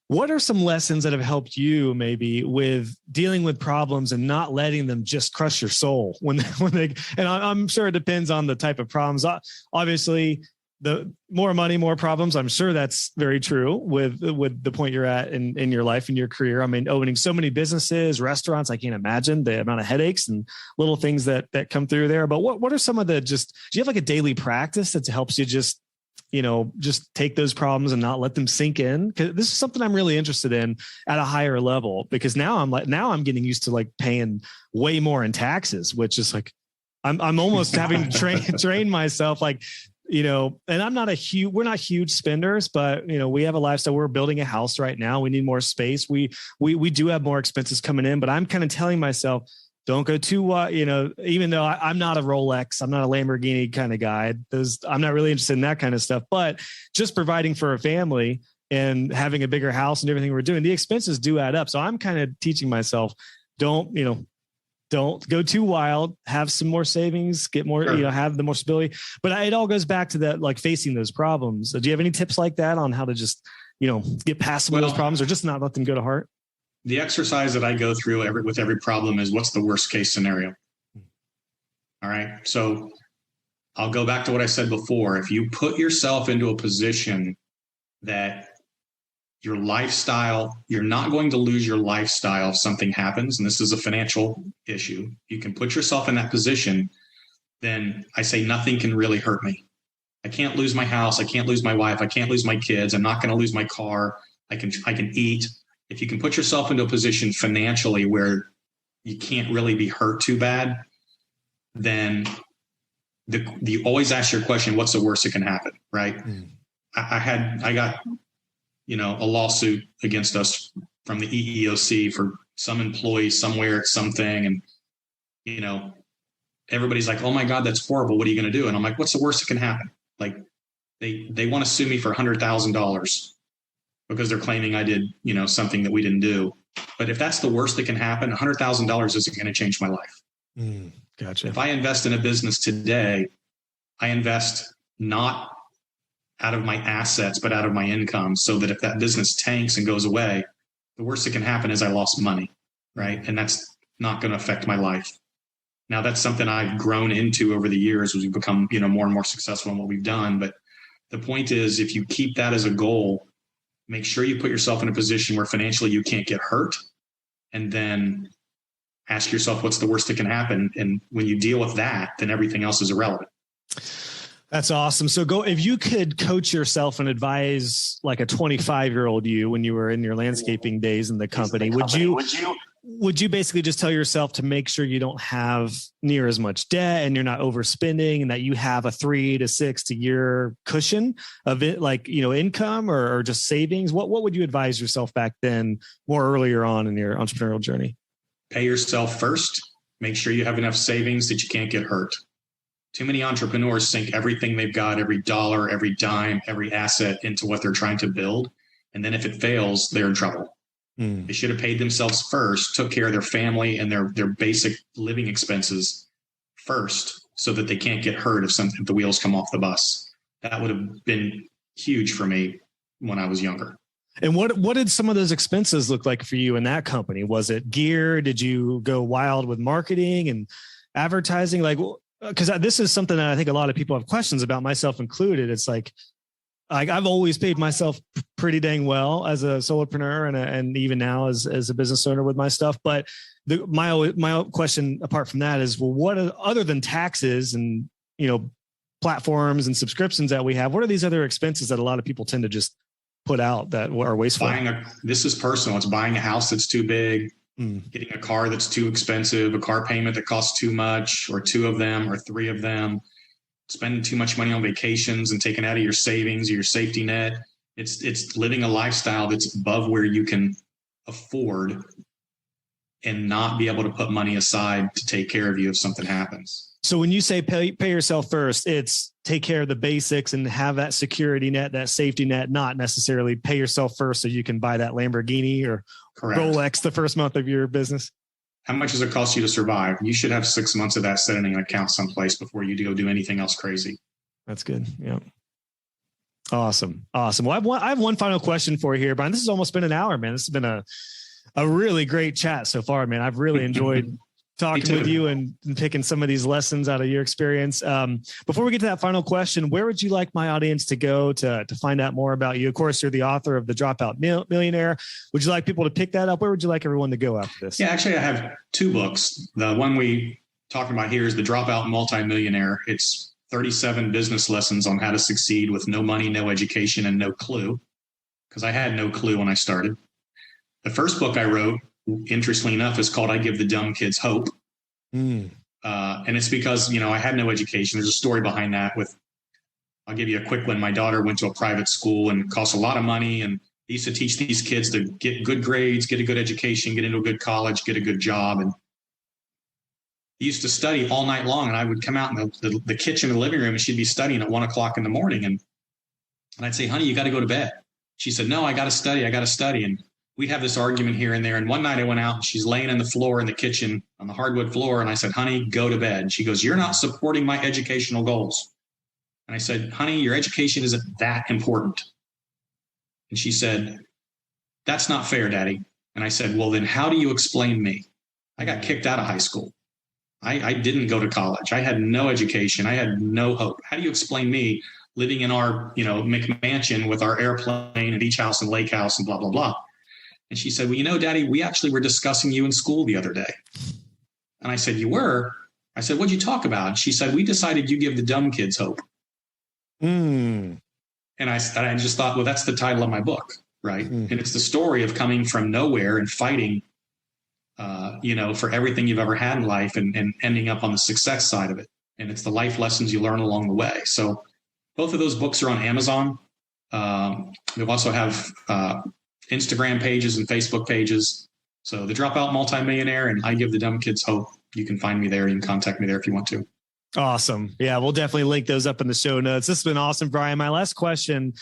What are some lessons that have helped you maybe with dealing with problems and not letting them just crush your soul when they, and I'm sure it depends on the type of problems. Obviously, the more money, more problems. I'm sure that's very true with the point you're at in your life and your career. I mean, owning so many businesses, restaurants, I can't imagine the amount of headaches and little things that come through there. But what are some of do you have like a daily practice that helps you just take those problems and not let them sink in? Because this is something I'm really interested in at a higher level, because now I'm getting used to like paying way more in taxes, which is like, I'm almost having to train myself, like, and we're not huge spenders, but we have a lifestyle. We're building a house right now. We need more space. We do have more expenses coming in, but I'm kind of telling myself, don't go too, even though I'm not a Rolex, I'm not a Lamborghini kind of guy. I'm not really interested in that kind of stuff, but just providing for a family and having a bigger house and everything we're doing, the expenses do add up. So I'm kind of teaching myself, don't go too wild, have some more savings, get more, have the more stability. But it all goes back to that, like facing those problems. So do you have any tips like that on how to just, get past some of those problems or just not let them go to heart? The exercise that I go through with every problem is, what's the worst case scenario? All right. So I'll go back to what I said before. If you put yourself into a position that your lifestyle, you're not going to lose your lifestyle if something happens, and this is a financial issue, you can put yourself in that position, then I say nothing can really hurt me. I can't lose my house. I can't lose my wife. I can't lose my kids. I'm not going to lose my car. I can eat. If you can put yourself into a position financially where you can't really be hurt too bad, then you always ask your question, what's the worst that can happen, right? I got, a lawsuit against us from the EEOC for some employee somewhere at something. And, everybody's like, oh my God, that's horrible. What are you going to do? And I'm like, what's the worst that can happen? Like they want to sue me for $100,000 because they're claiming I did, something that we didn't do. But if that's the worst that can happen, $100,000 isn't going to change my life. Gotcha. If I invest in a business today, I invest not out of my assets, but out of my income, so that if that business tanks and goes away, the worst that can happen is I lost money, right? And that's not going to affect my life. Now, that's something I've grown into over the years as we've become, more and more successful in what we've done. But the point is, if you keep that as a goal, make sure you put yourself in a position where financially you can't get hurt, and then ask yourself, what's the worst that can happen? And when you deal with that, then everything else is irrelevant. That's awesome. So if you could coach yourself and advise like a 25-year-old you when you were in your landscaping days in the company, would you basically just tell yourself to make sure you don't have near as much debt and you're not overspending, and that you have a 3 to 6 year cushion of it, like, income or just savings? What would you advise yourself back then, more earlier on in your entrepreneurial journey? Pay yourself first. Make sure you have enough savings that you can't get hurt. Too many entrepreneurs sink everything they've got, every dollar, every dime, every asset into what they're trying to build. And then if it fails, they're in trouble. They should have paid themselves first, took care of their family and their basic living expenses first, so that they can't get hurt if the wheels come off the bus. That would have been huge for me when I was younger. And what did some of those expenses look like for you in that company? Was it gear? Did you go wild with marketing and advertising? Like, because this is something that I think a lot of people have questions about, myself included. It's like I've always paid myself pretty dang well as a solopreneur and even now as a business owner with my stuff. But my question apart from that is, well, what other than taxes and, platforms and subscriptions that we have, what are these other expenses that a lot of people tend to just put out that are wasteful? This is personal. It's buying a house that's too big, getting a car that's too expensive, a car payment that costs too much, or two of them or three of them, spending too much money on vacations and taking out of your savings or your safety net. It's living a lifestyle that's above where you can afford and not be able to put money aside to take care of you if something happens. So when you say pay yourself first, it's take care of the basics and have that security net, that safety net, not necessarily pay yourself first so you can buy that Lamborghini or Correct. Rolex the first month of your business. How much does it cost you to survive? You should have 6 months of that sitting in an account someplace before you go do anything else crazy. That's good. Yeah. Awesome. Well, I have one final question for you here, Brian. This has almost been an hour, man. This has been a really great chat so far, man. I've really enjoyed talking with you and picking some of these lessons out of your experience. Before we get to that final question, where would you like my audience to go to find out more about you? Of course, you're the author of the Dropout Millionaire. Would you like people to pick that up? Where would you like everyone to go after this? Yeah, actually, I have 2 books. The one we talking about here is the Dropout Multimillionaire. It's 37 business lessons on how to succeed with no money, no education, and no clue, because I had no clue when I started. The first book I wrote, interestingly enough, is called I Give the Dumb Kids Hope. And it's because, I had no education. There's a story behind that I'll give you a quick one. My daughter went to a private school and it cost a lot of money. And they used to teach these kids to get good grades, get a good education, get into a good college, get a good job. And they used to study all night long. And I would come out in the kitchen and the living room and she'd be studying at 1 o'clock in the morning. And I'd say, honey, you got to go to bed. She said, no, I got to study. And we'd have this argument here and there. And one night I went out and she's laying on the floor in the kitchen on the hardwood floor. And I said, honey, go to bed. And she goes, you're not supporting my educational goals. And I said, honey, your education isn't that important. And she said, that's not fair, Daddy. And I said, well, then how do you explain me? I got kicked out of high school. I didn't go to college. I had no education. I had no hope. How do you explain me living in our, McMansion with our airplane and beach house and lake house and blah, blah, blah? And she said, well, Daddy, we actually were discussing you in school the other day. And I said, you were? I said, what'd you talk about? And she said, we decided you give the dumb kids hope. And I just thought, well, that's the title of my book, right? And it's the story of coming from nowhere and fighting, for everything you've ever had in life and ending up on the success side of it. And it's the life lessons you learn along the way. So both of those books are on Amazon. We also have Instagram pages and Facebook pages. So the Dropout Multimillionaire and I Give the Dumb Kids Hope. You can find me there. You can contact me there if you want to. Awesome. Yeah, we'll definitely link those up in the show notes. This has been awesome, Brian. My last question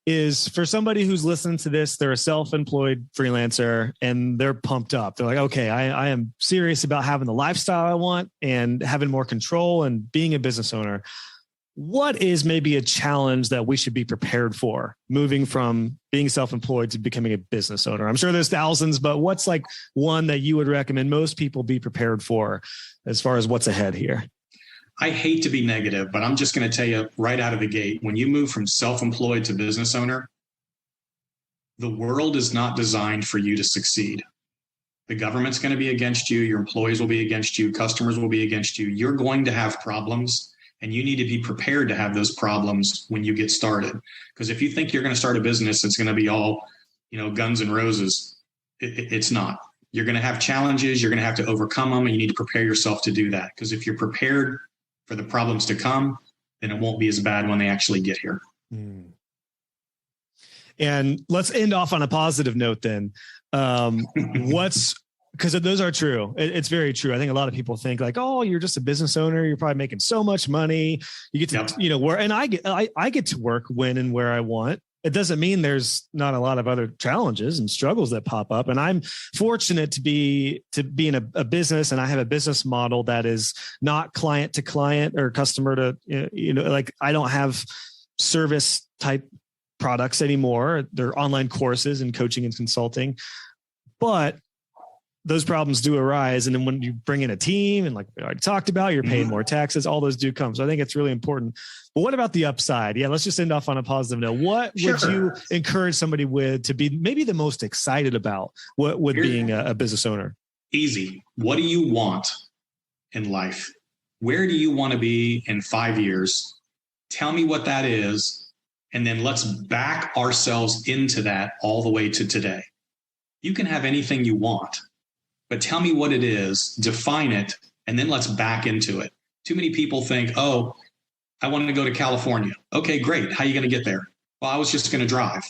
is for somebody who's listening to this, they're a self-employed freelancer and they're pumped up. They're like, okay, I am serious about having the lifestyle I want and having more control and being a business owner. What is maybe a challenge that we should be prepared for moving from being self-employed to becoming a business owner? I'm sure there's thousands, but what's like one that you would recommend most people be prepared for as far as what's ahead here? I hate to be negative, but I'm just going to tell you right out of the gate, when you move from self-employed to business owner, the world is not designed for you to succeed. The government's going to be against you. Your employees will be against you. Customers will be against you. You're going to have problems. And you need to be prepared to have those problems when you get started. Because if you think you're going to start a business, it's going to be all, guns and roses. It's not. You're going to have challenges. You're going to have to overcome them. And you need to prepare yourself to do that. Because if you're prepared for the problems to come, then it won't be as bad when they actually get here. And let's end off on a positive note then. Because those are true. It's very true. I think a lot of people think like, oh, you're just a business owner. You're probably making so much money. You get to, work. And I get to work when and where I want. it doesn't mean there's not a lot of other challenges and struggles that pop up. And I'm fortunate to be in a business, and I have a business model that is not client to client or customer to, like I don't have service type products anymore. They're online courses and coaching and consulting, but those problems do arise. And then when you bring in a team and like we already talked about, you're paying more taxes, all those do come. So I think it's really important. But what about the upside? Yeah, let's just end off on a positive note. What would you encourage somebody with to be maybe the most excited about with being a business owner? Easy. What do you want in life? Where do you want to be in 5 years? Tell me what that is. And then let's back ourselves into that all the way to today. You can have anything you want, but tell me what it is, define it, and then let's back into it. Too many people think, oh, I wanted to go to California. Okay, great. How are you going to get there? Well, I was just going to drive.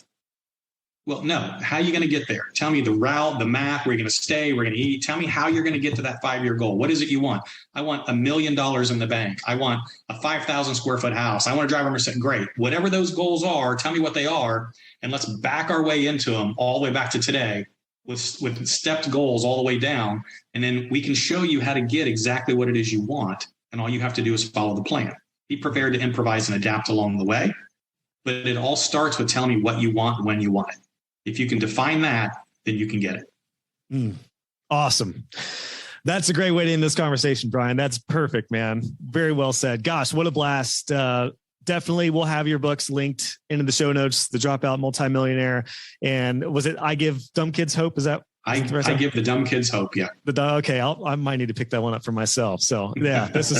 Well, no. How are you going to get there? Tell me the route, the map, where you're going to stay, where you're going to eat. Tell me how you're going to get to that 5-year goal. What is it you want? I want $1 million in the bank. I want a 5,000 square foot house. I want to drive a Mercedes. Great. Whatever those goals are, tell me what they are, and let's back our way into them all the way back to today. With stepped goals all the way down. And then we can show you how to get exactly what it is you want. And all you have to do is follow the plan. Be prepared to improvise and adapt along the way. But it all starts with telling me what you want when you want it. If you can define that, then you can get it. Awesome. That's a great way to end this conversation, Brian. That's perfect, man. Very well said. Gosh, what a blast. Definitely we'll have your books linked into the show notes, The Dropout Multimillionaire. And was it I Give Dumb Kids Hope? Is that? I Give the Dumb Kids Hope. Yeah. Okay. I might need to pick that one up for myself. So yeah, this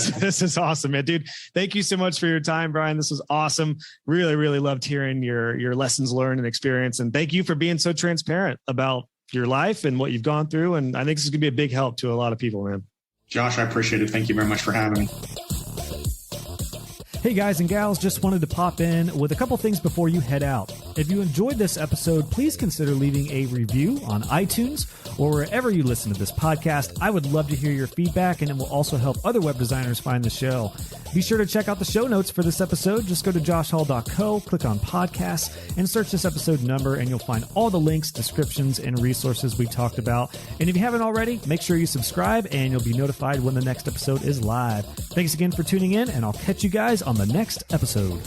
is awesome, man, dude. Thank you so much for your time, Brian. This was awesome. Really, really loved hearing your lessons learned and experience. And thank you for being so transparent about your life and what you've gone through. And I think this is gonna be a big help to a lot of people, man. Josh, I appreciate it. Thank you very much for having me. Hey guys and gals, just wanted to pop in with a couple things before you head out. If you enjoyed this episode, please consider leaving a review on iTunes or wherever you listen to this podcast. I would love to hear your feedback, and it will also help other web designers find the show. Be sure to check out the show notes for this episode. Just go to joshhall.co, click on podcasts, and search this episode number, and you'll find all the links, descriptions, and resources we talked about. And if you haven't already, make sure you subscribe, and you'll be notified when the next episode is live. Thanks again for tuning in, and I'll catch you guys on the next episode.